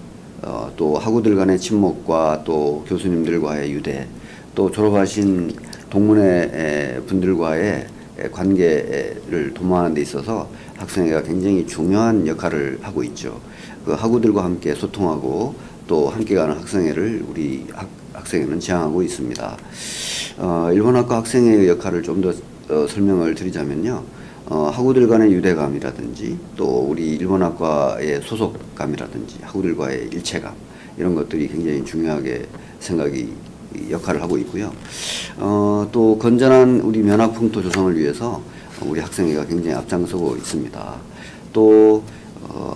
또 학우들 간의 친목과 또 교수님들과의 유대, 또 졸업하신 동문회 분들과의 관계를 도모하는 데 있어서 학생회가 굉장히 중요한 역할을 하고 있죠. 그 학우들과 함께 소통하고 또 함께 가는 학생회를 우리 학생회는 지향하고 있습니다. 일본학과 학생회의 역할을 좀 더 설명을 드리자면요. 학우들 간의 유대감이라든지 또 우리 일본학과의 소속감이라든지 학우들과의 일체감 이런 것들이 굉장히 중요하게 역할을 하고 있고요. 또 건전한 우리 면학 풍토 조성을 위해서 우리 학생회가 굉장히 앞장서고 있습니다. 또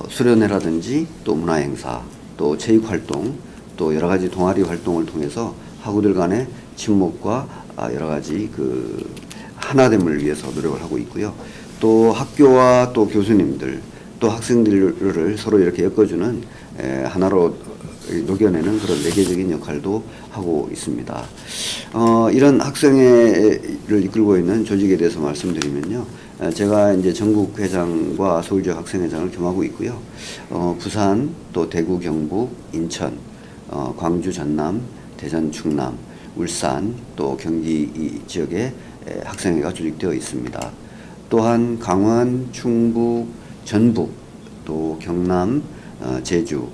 수련회라든지 또 문화행사, 또 체육활동, 또 여러 가지 동아리 활동을 통해서 학우들 간의 친목과 여러 가지 그 하나됨을 위해서 노력을 하고 있고요. 또 학교와 또 교수님들, 또 학생들을 서로 이렇게 엮어주는 하나로 녹여내는 그런 매개적인 역할도 하고 있습니다. 이런 학생회를 이끌고 있는 조직에 대해서 말씀드리면요. 제가 이제 전국 회장과 서울 지역 학생회장을 겸하고 있고요. 부산, 또 대구, 경북, 인천, 광주, 전남, 대전, 충남, 울산, 또 경기 이 지역에 학생회가 조직되어 있습니다. 또한 강원, 충북, 전북, 또 경남, 제주,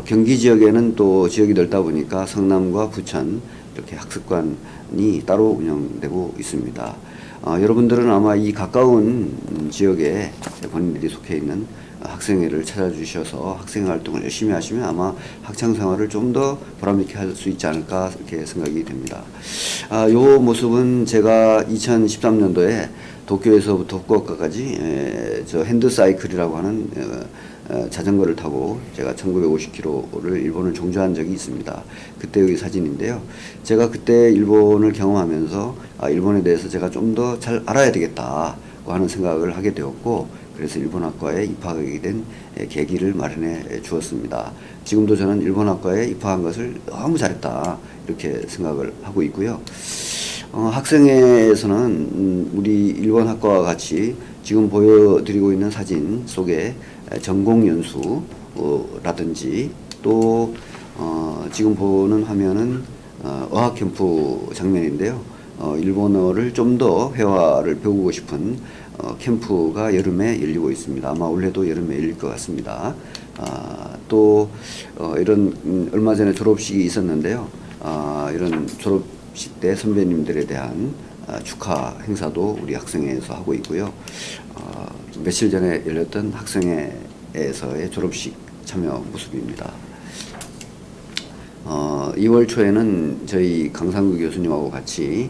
경기 지역에는 또 지역이 넓다 보니까 성남과 부천 이렇게 학습관이 따로 운영되고 있습니다. 여러분들은 아마 이 가까운 지역에 본인들이 속해 있는 학생회를 찾아주셔서 학생 활동을 열심히 하시면 아마 학창 생활을 좀 더 보람있게 할 수 있지 않을까 이렇게 생각이 됩니다. 이 모습은 제가 2013년도에 도쿄에서부터 후쿠오카까지 저 핸드사이클이라고 하는 자전거를 타고 제가 1950km를 일본을 종주한 적이 있습니다. 그때의 사진인데요. 제가 그때 일본을 경험하면서 일본에 대해서 제가 좀 더 잘 알아야 되겠다고 하는 생각을 하게 되었고, 그래서 일본학과에 입학하게 된 계기를 마련해 주었습니다. 지금도 저는 일본학과에 입학한 것을 너무 잘했다 이렇게 생각을 하고 있고요. 학생회에서는 우리 일본학과와 같이 지금 보여드리고 있는 사진 속에 전공연수라든지 또 지금 보는 화면은 어학캠프 장면인데요. 일본어를 좀 더 회화를 배우고 싶은 캠프가 여름에 열리고 있습니다. 아마 올해도 여름에 열릴 것 같습니다. 또 이런 얼마 전에 졸업식이 있었는데요. 이런 졸업식 때 선배님들에 대한 축하 행사도 우리 학생회에서 하고 있고요. 며칠 전에 열렸던 학생회에서의 졸업식 참여 모습입니다. 2월 초에는 저희 강상구 교수님하고 같이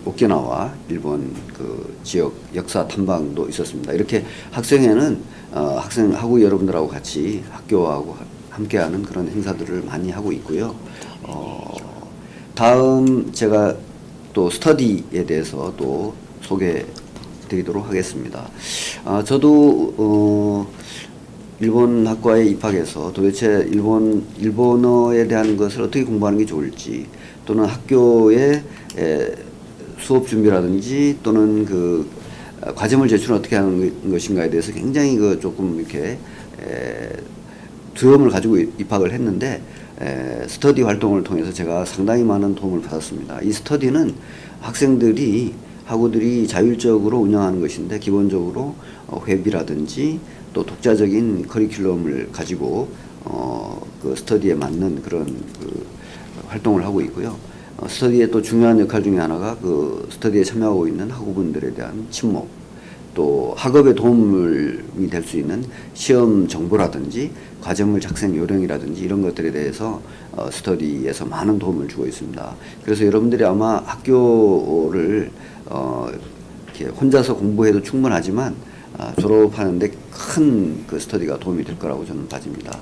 오키나와 일본 그 지역 역사 탐방도 있었습니다. 이렇게 학생회는 학생하고 여러분들하고 같이 학교하고 함께하는 그런 행사들을 많이 하고 있고요. 다음 제가 또 스터디에 대해서 또 소개해 드리도록 하겠습니다. 저도 일본 학과에 입학해서 도대체 일본어에 대한 것을 어떻게 공부하는 게 좋을지, 또는 학교에 수업 준비라든지 또는 그 과제물 제출은 어떻게 하는 것인가에 대해서 굉장히 조금 이렇게 두려움을 가지고 입학을 했는데, 스터디 활동을 통해서 제가 상당히 많은 도움을 받았습니다. 이 스터디는 학우들이 자율적으로 운영하는 것인데, 기본적으로 회비라든지 또 독자적인 커리큘럼을 가지고 그 스터디에 맞는 그런 그 활동을 하고 있고요. 스터디의 또 중요한 역할 중에 하나가 그 스터디에 참여하고 있는 학우분들에 대한 친목, 또 학업에 도움이 될 수 있는 시험 정보라든지 과제물 작성 요령이라든지 이런 것들에 대해서 스터디에서 많은 도움을 주고 있습니다. 그래서 여러분들이 아마 학교를 이렇게 혼자서 공부해도 충분하지만 졸업하는데 큰 그 스터디가 도움이 될 거라고 저는 봐집니다.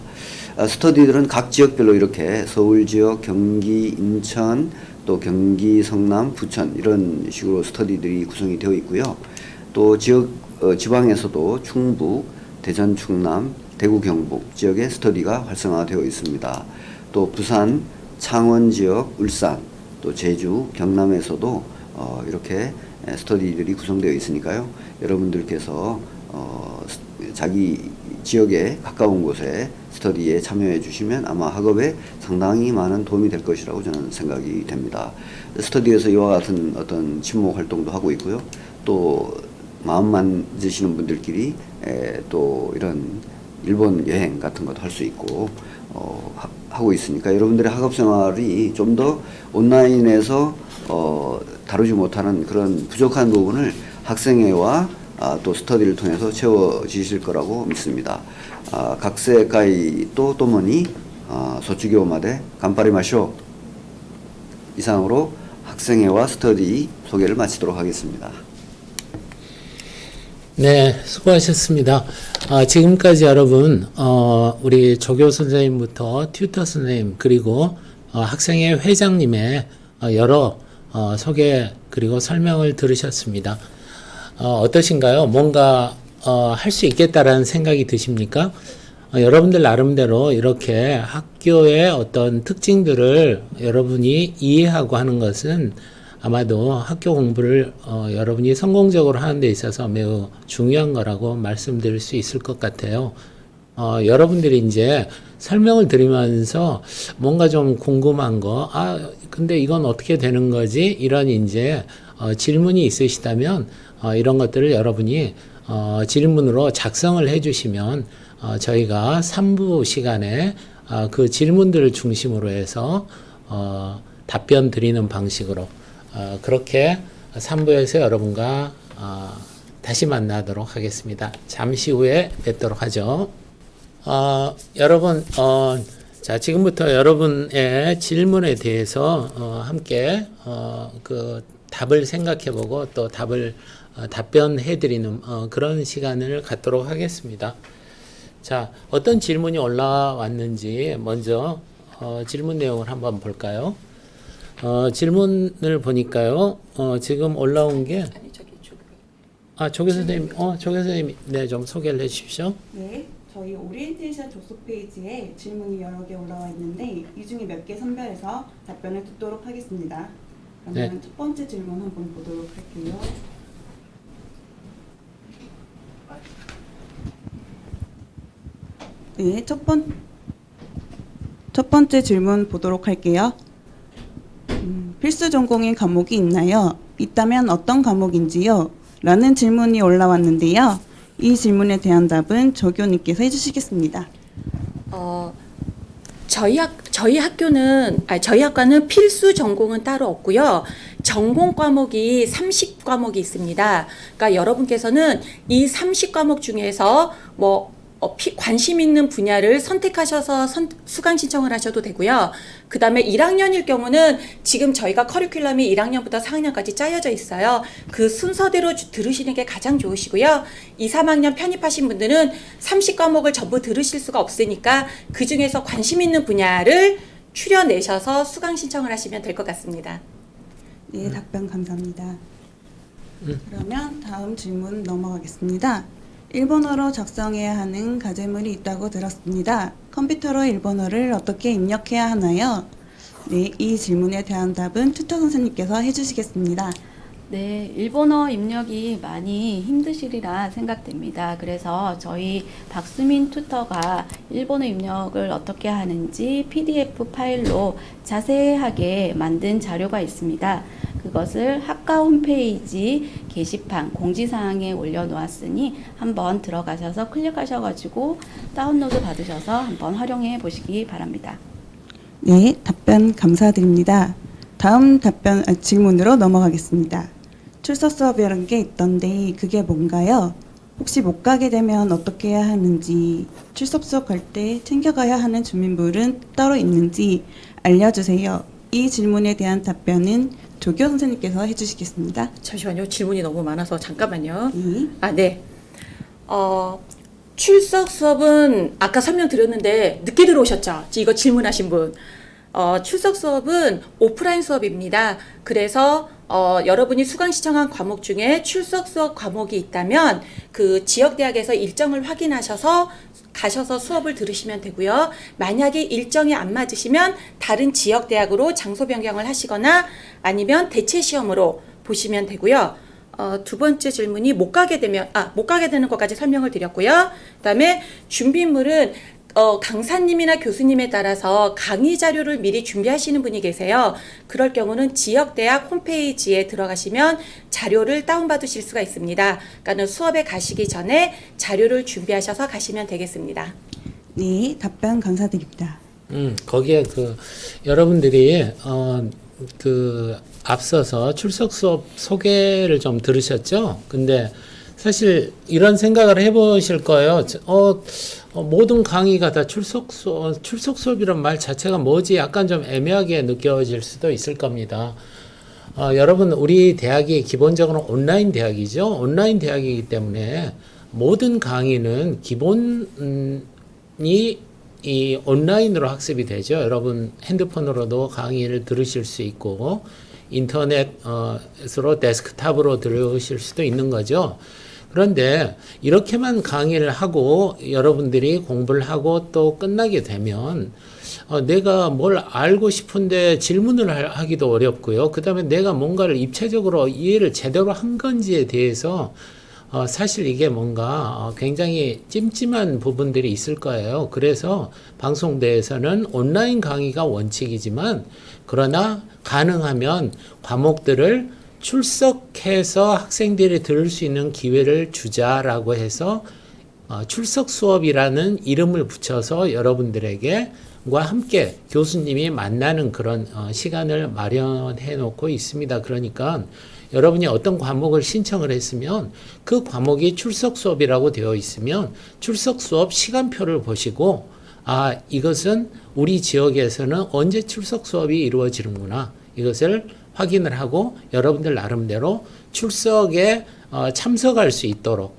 스터디들은 각 지역별로 이렇게 서울 지역, 경기, 인천, 또 경기, 성남, 부천 이런 식으로 스터디들이 구성이 되어 있고요. 또 지방에서도 충북, 대전, 충남, 대구, 경북 지역에 스터디가 활성화되어 있습니다. 또 부산, 창원 지역, 울산, 또 제주, 경남에서도 이렇게 스터디들이 구성되어 있으니까요. 여러분들께서 자기 지역에 가까운 곳에 스터디에 참여해 주시면 아마 학업에 상당히 많은 도움이 될 것이라고 저는 생각이 됩니다. 스터디에서 이와 같은 어떤 친목 활동도 하고 있고요. 또 마음 만드시는 분들끼리 또 이런 일본 여행 같은 것도 할 수 있고 하고 있으니까 여러분들의 학업 생활이 좀 더 온라인에서 다루지 못하는 그런 부족한 부분을 학생회와 또 스터디를 통해서 채워지실 거라고 믿습니다. 각세까이 또 또모니 소추교마대 간파리마쇼. 이상으로 학생회와 스터디 소개를 마치도록 하겠습니다. 네, 수고하셨습니다. 지금까지 여러분, 우리 조교 선생님부터 튜터 선생님, 그리고 학생회 회장님의 여러 소개 그리고 설명을 들으셨습니다. 어떠신가요? 뭔가 할 수 있겠다라는 생각이 드십니까? 여러분들 나름대로 이렇게 학교의 어떤 특징들을 여러분이 이해하고 하는 것은 아마도 학교 공부를 여러분이 성공적으로 하는 데 있어서 매우 중요한 거라고 말씀드릴 수 있을 것 같아요. 여러분들이 이제 설명을 드리면서 뭔가 좀 궁금한 거, 근데 이건 어떻게 되는 거지? 이런 이제 질문이 있으시다면 이런 것들을 여러분이 질문으로 작성을 해주시면 저희가 3부 시간에 그 질문들을 중심으로 해서 답변 드리는 방식으로 그렇게 3부에서 여러분과 다시 만나도록 하겠습니다. 잠시 후에 뵙도록 하죠. 여러분, 자, 지금부터 여러분의 질문에 대해서 함께 그 답을 생각해보고 또 답을 답변해드리는 그런 시간을 갖도록 하겠습니다. 자, 어떤 질문이 올라왔는지 먼저 질문 내용을 한번 볼까요? 질문을 보니까요, 지금 올라온 게, 조교 선생님, 조교 선생님, 네, 좀 소개를 해 주십시오. 네, 저희 오리엔테이션 접속 페이지에 질문이 여러 개 올라와 있는데 이 중에 몇 개 선별해서 답변을 듣도록 하겠습니다. 그러면 네. 첫 번째 질문 한번 보도록 할게요. 네, 첫 번째 질문 보도록 할게요. 필수 전공인 과목이 있나요? 있다면 어떤 과목인지요? 라는 질문이 올라왔는데요. 이 질문에 대한 답은 조교님께서 해주시겠습니다. 저희 학과는 필수 전공은 따로 없고요. 전공 과목이 30과목이 있습니다. 그러니까 여러분께서는 이 30과목 중에서 관심 있는 분야를 선택하셔서 수강 신청을 하셔도 되고요. 그 다음에 1학년일 경우는 지금 저희가 커리큘럼이 1학년부터 4학년까지 짜여져 있어요. 그 순서대로 들으시는 게 가장 좋으시고요. 2, 3학년 편입하신 분들은 30과목을 전부 들으실 수가 없으니까 그 중에서 관심 있는 분야를 추려내셔서 수강 신청을 하시면 될 것 같습니다. 네, 답변 감사합니다. 그러면 다음 질문 넘어가겠습니다. 일본어로 작성해야 하는 과제물이 있다고 들었습니다. 컴퓨터로 일본어를 어떻게 입력해야 하나요? 네, 이 질문에 대한 답은 튜터 선생님께서 해주시겠습니다. 네, 일본어 입력이 많이 힘드시리라 생각됩니다. 그래서 저희 박수민 튜터가 일본어 입력을 어떻게 하는지 PDF 파일로 자세하게 만든 자료가 있습니다. 그것을 학과 홈페이지 게시판 공지사항에 올려놓았으니 한번 들어가셔서 클릭하셔가지고 다운로드 받으셔서 한번 활용해 보시기 바랍니다. 네, 답변 감사드립니다. 다음 질문으로 넘어가겠습니다. 출석 수업이라는 게 있던데 그게 뭔가요? 혹시 못 가게 되면 어떻게 해야 하는지, 출석 수업 갈 때 챙겨가야 하는 준비물은 따로 있는지 알려주세요. 이 질문에 대한 답변은 조교 선생님께서 해주시겠습니다. 잠시만요. 질문이 너무 많아서 잠깐만요. 네. 네. 출석 수업은 아까 설명드렸는데 늦게 들어오셨죠? 이거 질문하신 분. 출석 수업은 오프라인 수업입니다. 그래서 여러분이 수강 신청한 과목 중에 출석 수업 과목이 있다면 그 지역 대학에서 일정을 확인하셔서 가셔서 수업을 들으시면 되고요. 만약에 일정이 안 맞으시면 다른 지역 대학으로 장소 변경을 하시거나 아니면 대체 시험으로 보시면 되고요. 두 번째 질문이 못 가게 되는 것까지 설명을 드렸고요. 그다음에 준비물은 강사님이나 교수님에 따라서 강의 자료를 미리 준비하시는 분이 계세요. 그럴 경우는 지역대학 홈페이지에 들어가시면 자료를 다운받으실 수가 있습니다. 그러니까 수업에 가시기 전에 자료를 준비하셔서 가시면 되겠습니다. 네, 답변 감사드립니다. 거기에 여러분들이 앞서서 출석 수업 소개를 좀 들으셨죠? 근데 사실 이런 생각을 해보실 거예요. 모든 강의가 다 출석 수업이란 말 자체가 뭐지? 약간 좀 애매하게 느껴질 수도 있을 겁니다. 여러분 우리 대학이 기본적으로 온라인 대학이죠. 온라인 대학이기 때문에 모든 강의는 기본이 이 온라인으로 학습이 되죠. 여러분 핸드폰으로도 강의를 들으실 수 있고 인터넷으로 데스크탑으로 들으실 수도 있는 거죠. 그런데 이렇게만 강의를 하고 여러분들이 공부를 하고 또 끝나게 되면 내가 뭘 알고 싶은데 질문을 하기도 어렵고요. 그 다음에 내가 뭔가를 입체적으로 이해를 제대로 한 건지에 대해서 사실 이게 뭔가 굉장히 찜찜한 부분들이 있을 거예요. 그래서 방송대에서는 온라인 강의가 원칙이지만 그러나 가능하면 과목들을 출석해서 학생들이 들을 수 있는 기회를 주자라고 해서 출석 수업이라는 이름을 붙여서 여러분들에게 과 함께 교수님이 만나는 그런 시간을 마련해 놓고 있습니다. 그러니까 여러분이 어떤 과목을 신청을 했으면 그 과목이 출석 수업이라고 되어 있으면 출석 수업 시간표를 보시고 이것은 우리 지역에서는 언제 출석 수업이 이루어지는구나 이것을 확인을 하고 여러분들 나름대로 출석에 참석할 수 있도록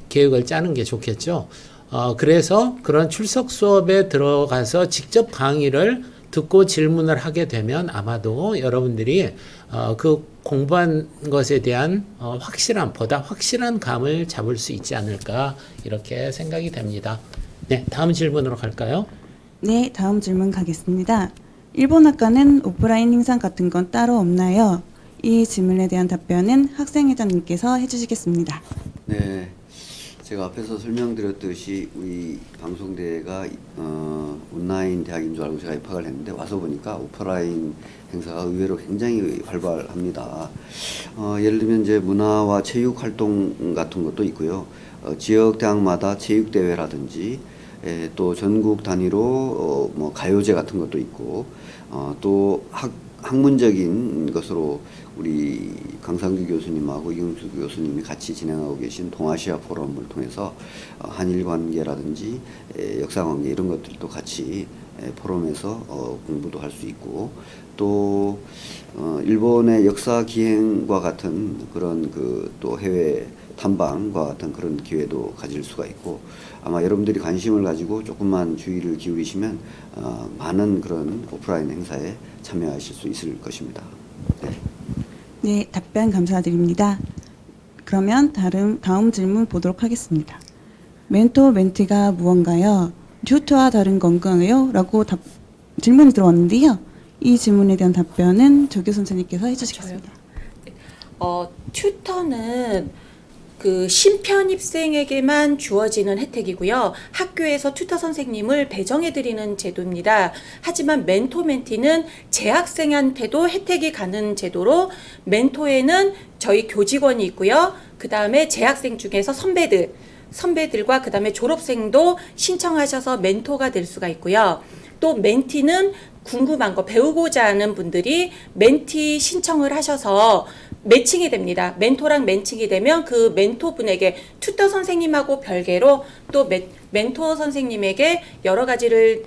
계획을 짜는 게 좋겠죠. 그래서 그런 출석 수업에 들어가서 직접 강의를 듣고 질문을 하게 되면 아마도 여러분들이 그 공부한 것에 대한 보다 확실한 감을 잡을 수 있지 않을까 이렇게 생각이 됩니다. 네, 다음 질문으로 갈까요? 네, 다음 질문 가겠습니다. 일본학과는 오프라인 행사 같은 건 따로 없나요? 이 질문에 대한 답변은 학생회장님께서 해주시겠습니다. 네, 제가 앞에서 설명드렸듯이 우리 방송대가 온라인 대학인 줄 알고 제가 입학을 했는데 와서 보니까 오프라인 행사가 의외로 굉장히 활발합니다. 예를 들면 이제 문화와 체육 활동 같은 것도 있고요. 지역 대학마다 체육 대회라든지 또 전국 단위로 뭐 가요제 같은 것도 있고 또 학문적인 것으로 우리 강상규 교수님하고 이경수 교수님이 같이 진행하고 계신 동아시아 포럼을 통해서 한일 관계라든지 역사 관계 이런 것들도 같이 포럼에서 공부도 할 수 있고 또 일본의 역사 기행과 같은 그런 또 해외 탐방과 같은 그런 기회도 가질 수가 있고 아마 여러분들이 관심을 가지고 조금만 주의를 기울이시면 많은 그런 오프라인 행사에 참여하실 수 있을 것입니다. 네. 네, 답변 감사드립니다. 그러면 다음 질문 보도록 하겠습니다. 멘토 멘티가 무언가요? 튜터와 다른 건가요? 라고 질문이 들어왔는데요. 이 질문에 대한 답변은 조교 선생님께서 해주시겠습니다. 튜터는 그 신편입생에게만 주어지는 혜택이고요. 학교에서 튜터 선생님을 배정해드리는 제도입니다. 하지만 멘토 멘티는 재학생한테도 혜택이 가는 제도로 멘토에는 저희 교직원이 있고요. 그 다음에 재학생 중에서 선배들과 그 다음에 졸업생도 신청하셔서 멘토가 될 수가 있고요. 또 멘티는 궁금한 거 배우고자 하는 분들이 멘티 신청을 하셔서 매칭이 됩니다. 멘토랑 매칭이 되면 그 멘토분에게 튜터 선생님하고 별개로 또 멘토 선생님에게 여러 가지를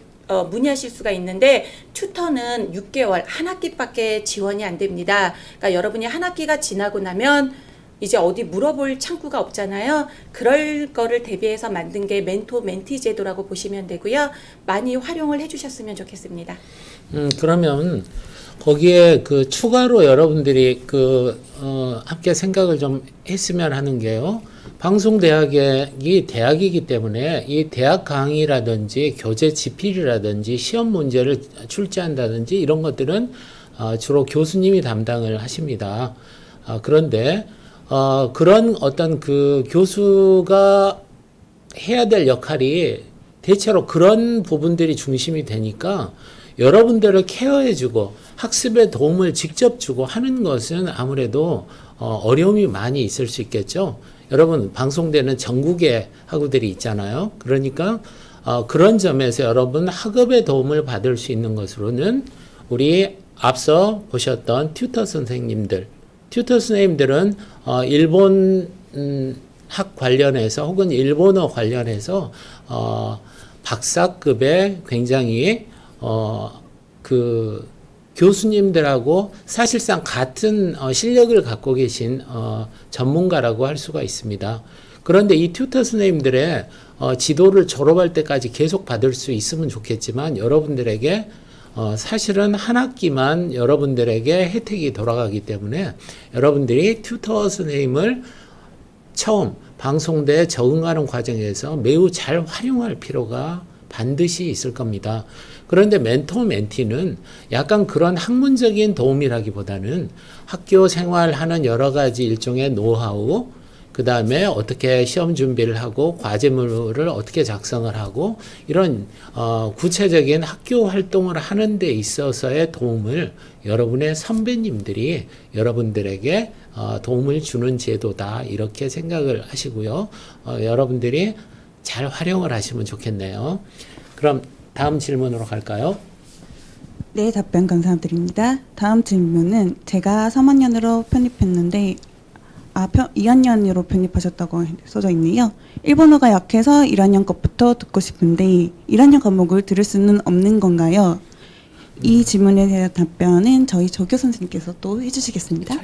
문의하실 수가 있는데 튜터는 6개월, 한 학기밖에 지원이 안 됩니다. 그러니까 여러분이 한 학기가 지나고 나면 이제 어디 물어볼 창구가 없잖아요. 그럴 거를 대비해서 만든 게 멘토 멘티 제도라고 보시면 되고요. 많이 활용을 해주셨으면 좋겠습니다. 그러면 거기에 그 추가로 여러분들이 함께 생각을 좀 했으면 하는 게요. 방송대학이 대학이기 때문에 이 대학 강의라든지 교재 집필이라든지 시험 문제를 출제한다든지 이런 것들은 주로 교수님이 담당을 하십니다. 그런데 그런 어떤 그 교수가 해야 될 역할이 대체로 그런 부분들이 중심이 되니까 여러분들을 케어해주고 학습에 도움을 직접 주고 하는 것은 아무래도 어려움이 많이 있을 수 있겠죠. 여러분 방송대는 전국에 학우들이 있잖아요. 그러니까 그런 점에서 여러분 학업에 도움을 받을 수 있는 것으로는 우리 앞서 보셨던 튜터 선생님들은 일본 학 관련해서 혹은 일본어 관련해서 박사급의 굉장히 교수님들하고 사실상 같은 실력을 갖고 계신 전문가라고 할 수가 있습니다. 그런데 이 튜터 선생님들의 지도를 졸업할 때까지 계속 받을 수 있으면 좋겠지만 여러분들에게 사실은 한 학기만 여러분들에게 혜택이 돌아가기 때문에 여러분들이 튜터 선생님을 처음 방송대에 적응하는 과정에서 매우 잘 활용할 필요가 반드시 있을 겁니다. 그런데 멘토 멘티는 약간 그런 학문적인 도움이라기보다는 학교 생활하는 여러 가지 일종의 노하우, 그 다음에 어떻게 시험 준비를 하고 과제물을 어떻게 작성을 하고 이런 구체적인 학교 활동을 하는 데 있어서의 도움을 여러분의 선배님들이 여러분들에게 도움을 주는 제도다 이렇게 생각을 하시고요. 여러분들이 잘 활용을 하시면 좋겠네요. 그럼 다음 질문으로 갈까요? 네, 답변 감사드립니다. 다음 질문은 제가 3학년으로 편입했는데 2학년으로 편입하셨다고 써져 있네요. 일본어가 약해서 1학년 것부터 듣고 싶은데 1학년 과목을 들을 수는 없는 건가요? 이 질문에 대한 답변은 저희 조교 선생님께서 또 해주시겠습니다.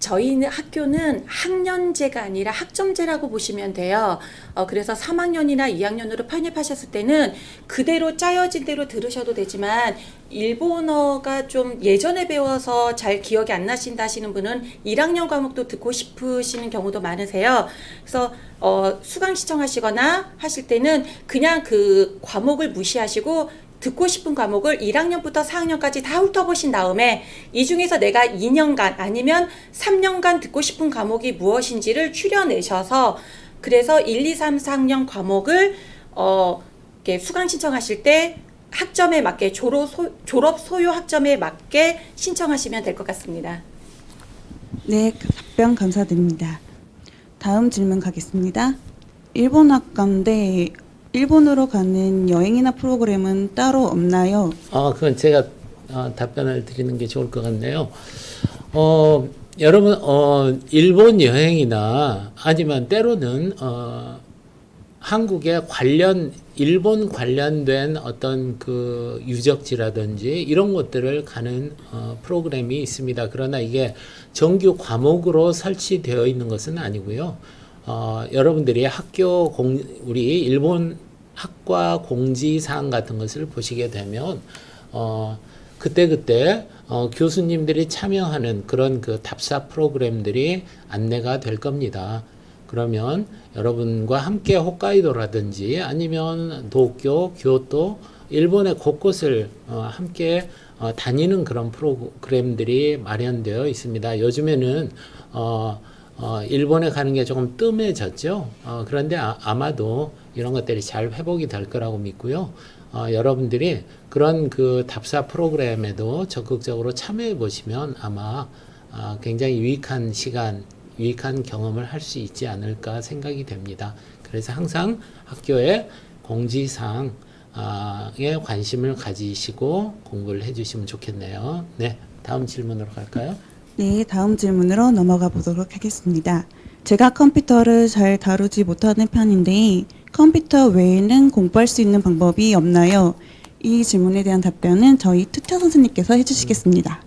저희는 학교는 학년제가 아니라 학점제라고 보시면 돼요. 그래서 3학년이나 2학년으로 편입하셨을 때는 그대로 짜여진 대로 들으셔도 되지만 일본어가 좀 예전에 배워서 잘 기억이 안 나신다 하시는 분은 1학년 과목도 듣고 싶으시는 경우도 많으세요. 그래서 수강 신청하시거나 하실 때는 그냥 그 과목을 무시하시고 듣고 싶은 과목을 1학년부터 4학년까지 다 훑어보신 다음에 이 중에서 내가 2년간 아니면 3년간 듣고 싶은 과목이 무엇인지를 추려내셔서 그래서 1, 2, 3, 4학년 과목을 이렇게 수강 신청하실 때 학점에 맞게 졸업 소요 학점에 맞게 신청하시면 될 것 같습니다. 네, 답변 감사드립니다. 다음 질문 가겠습니다. 일본 학과인데 일본으로 가는 여행이나 프로그램은 따로 없나요? 그건 제가 답변을 드리는 게 좋을 것 같네요. 여러분, 일본 여행이나 아니면 때로는 한국에 일본 관련된 어떤 그 유적지라든지 이런 것들을 가는 프로그램이 있습니다. 그러나 이게 정규 과목으로 설치되어 있는 것은 아니고요. 여러분들이 우리 일본 학과 공지사항 같은 것을 보시게 되면 그때 교수님들이 참여하는 그런 그 답사 프로그램들이 안내가 될 겁니다. 그러면 여러분과 함께 홋카이도라든지 아니면 도쿄, 교토, 일본의 곳곳을 함께 다니는 그런 프로그램들이 마련되어 있습니다. 요즘에는 일본에 가는 게 조금 뜸해졌죠. 그런데 아마도 이런 것들이 잘 회복이 될 거라고 믿고요. 여러분들이 그런 그 답사 프로그램에도 적극적으로 참여해 보시면 아마 굉장히 유익한 시간, 유익한 경험을 할 수 있지 않을까 생각이 됩니다. 그래서 항상 학교의 공지사항에 관심을 가지시고 공부를 해주시면 좋겠네요. 네, 다음 질문으로 갈까요? 네, 다음 질문으로 넘어가 보도록 하겠습니다. 제가 컴퓨터를 잘 다루지 못하는 편인데 컴퓨터 외에는 공부할 수 있는 방법이 없나요? 이 질문에 대한 답변은 저희 튜터 선생님께서 해주시겠습니다.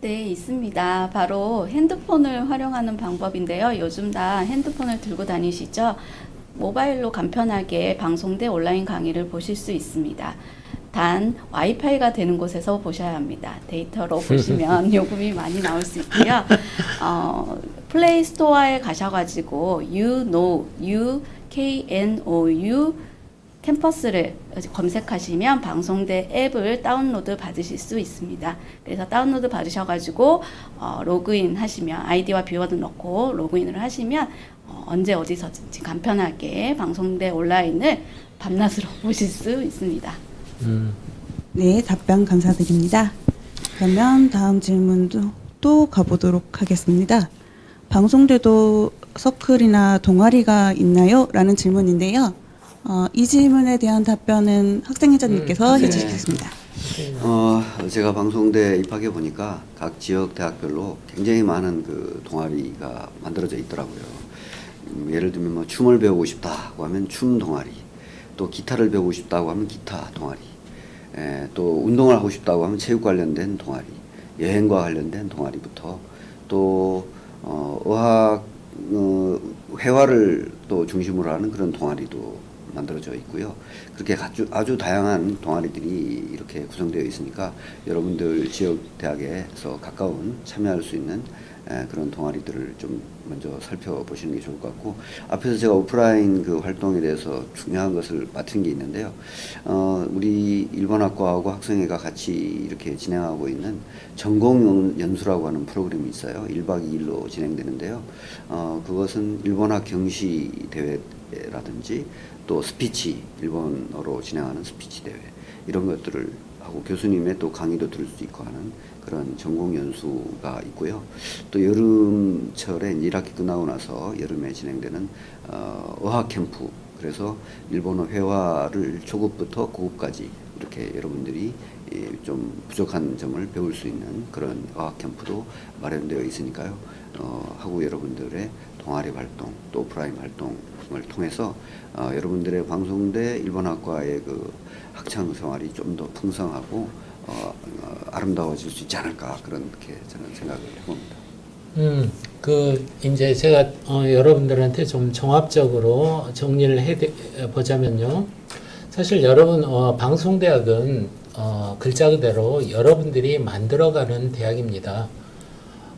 네, 있습니다. 바로 핸드폰을 활용하는 방법인데요. 요즘 다 핸드폰을 들고 다니시죠? 모바일로 간편하게 방송대 온라인 강의를 보실 수 있습니다. 단 와이파이가 되는 곳에서 보셔야 합니다. 데이터로 보시면 요금이 많이 나올 수 있고요. 플레이 스토어에 가셔가지고 UKNOU 캠퍼스를 검색하시면 방송대 앱을 다운로드 받으실 수 있습니다. 그래서 다운로드 받으셔가지고 로그인 하시면 아이디와 비워드 넣고 로그인을 하시면 언제 어디서든지 간편하게 방송대 온라인을 밤낮으로 보실 수 있습니다. 네, 답변 감사드립니다. 그러면 다음 질문도 또 가보도록 하겠습니다. 방송대도 서클이나 동아리가 있나요? 라는 질문인데요. 이 질문에 대한 답변은 학생회장님께서 해주시겠습니다. 제가 방송대에 입학해 보니까 각 지역 대학별로 굉장히 많은 그 동아리가 만들어져 있더라고요. 예를 들면 뭐 춤을 배우고 싶다고 하면 춤 동아리, 또 기타를 배우고 싶다고 하면 기타 동아리, 또 운동을 하고 싶다고 하면 체육 관련된 동아리, 여행과 관련된 동아리부터 또 의학 회화를 또 중심으로 하는 그런 동아리도 만들어져 있고요. 그렇게 아주 다양한 동아리들이 이렇게 구성되어 있으니까 여러분들 지역 대학에서 가까운 참여할 수 있는 그런 동아리들을 좀 먼저 살펴보시는 게 좋을 것 같고, 앞에서 제가 오프라인 그 활동에 대해서 중요한 것을 맡은 게 있는데요. 우리 일본학과하고 학생회가 같이 이렇게 진행하고 있는 전공 연수라고 하는 프로그램이 있어요. 1박 2일로 진행되는데요. 그것은 일본학 경시 대회라든지 또 스피치, 일본어로 진행하는 스피치 대회, 이런 것들을 하고 교수님의 또 강의도 들을 수 있고 하는 그런 전공 연수가 있고요. 또 여름철에 1학기 끝나고 나서 여름에 진행되는 어학 캠프, 그래서 일본어 회화를 초급부터 고급까지 이렇게 여러분들이 좀 부족한 점을 배울 수 있는 그런 어학 캠프도 마련되어 있으니까요. 하고 여러분들의 동아리 활동, 또 오프라인 활동을 통해서 여러분들의 방송대 일본학과의 그 학창 생활이 좀 더 풍성하고 아름다워질 수 있지 않을까, 그렇게 저는 생각을 해봅니다. 이제 제가 여러분들한테 좀 종합적으로 정리를 해보자면요. 사실 여러분, 방송대학은 글자 그대로 여러분들이 만들어가는 대학입니다.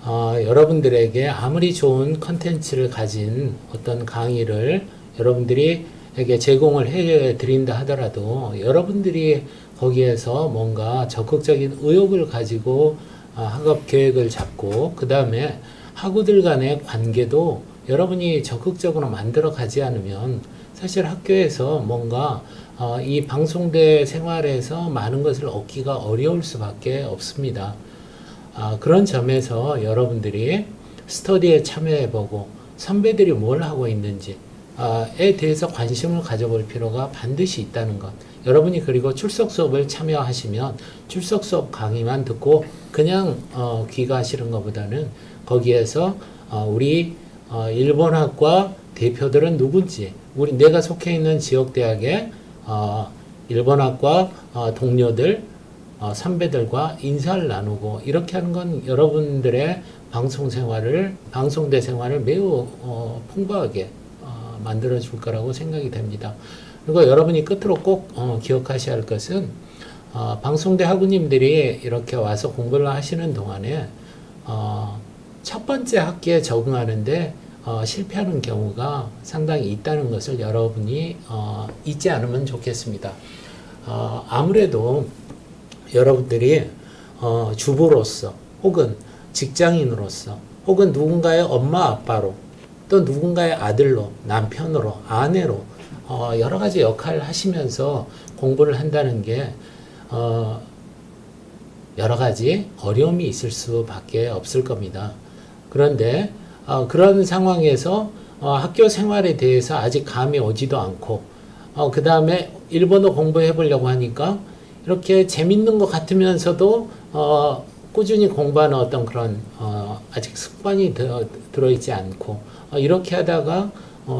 여러분들에게 아무리 좋은 컨텐츠를 가진 어떤 강의를 여러분들이 에게 제공을 해 드린다 하더라도 여러분들이 거기에서 뭔가 적극적인 의욕을 가지고 학업 계획을 잡고, 그 다음에 학우들 간의 관계도 여러분이 적극적으로 만들어 가지 않으면 사실 학교에서 뭔가 이 방송대 생활에서 많은 것을 얻기가 어려울 수밖에 없습니다. 그런 점에서 여러분들이 스터디에 참여해보고 선배들이 뭘 하고 있는지 에 대해서 관심을 가져볼 필요가 반드시 있다는 것. 여러분이 그리고 출석 수업을 참여하시면 출석 수업 강의만 듣고 그냥 귀가하시는 것보다는 거기에서 우리 일본학과 대표들은 누군지, 내가 속해 있는 지역대학의 일본학과 동료들, 선배들과 인사를 나누고, 이렇게 하는 건 여러분들의 방송대 생활을 매우 풍부하게 만들어 줄 거라고 생각이 됩니다. 그리고 여러분이 끝으로 꼭 기억하셔야 할 것은 방송대 학우님들이 이렇게 와서 공부를 하시는 동안에 첫 번째 학기에 적응하는데 실패하는 경우가 상당히 있다는 것을 여러분이 잊지 않으면 좋겠습니다. 아무래도 여러분들이 주부로서 혹은 직장인으로서 혹은 누군가의 엄마 아빠로 또 누군가의 아들로, 남편으로, 아내로 여러 가지 역할을 하시면서 공부를 한다는 게 여러 가지 어려움이 있을 수밖에 없을 겁니다. 그런데 그런 상황에서 학교 생활에 대해서 아직 감이 오지도 않고 그 다음에 일본어 공부해 보려고 하니까 이렇게 재밌는 것 같으면서도 꾸준히 공부하는 어떤 그런 아직 습관이 들어있지 않고 이렇게 하다가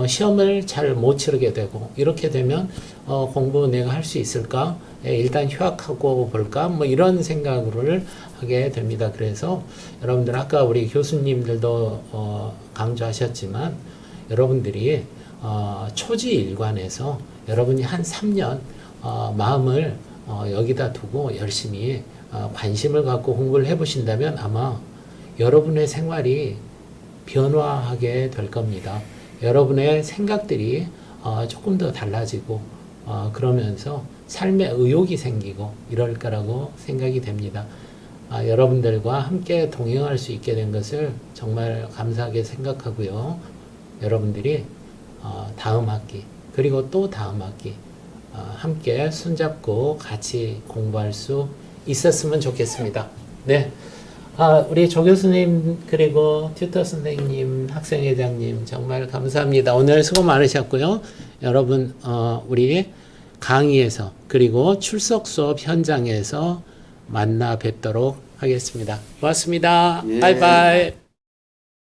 시험을 잘 못 치르게 되고, 이렇게 되면 공부 내가 할 수 있을까? 일단 휴학하고 볼까? 뭐 이런 생각을 하게 됩니다. 그래서 여러분들 아까 우리 교수님들도 강조하셨지만 여러분들이 초지일관에서 여러분이 한 3년 마음을 여기다 두고 열심히 관심을 갖고 공부를 해보신다면 아마 여러분의 생활이 변화하게 될 겁니다. 여러분의 생각들이 조금 더 달라지고 그러면서 삶의 의욕이 생기고 이럴 거라고 생각이 됩니다. 여러분들과 함께 동행할 수 있게 된 것을 정말 감사하게 생각하고요. 여러분들이 다음 학기 그리고 또 다음 학기 함께 손잡고 같이 공부할 수 있었으면 좋겠습니다. 네. 우리 조 교수님 그리고 튜터 선생님, 학생회장님 정말 감사합니다. 오늘 수고 많으셨고요. 여러분 우리 강의에서 그리고 출석 수업 현장에서 만나 뵙도록 하겠습니다. 고맙습니다. 예. 바이바이.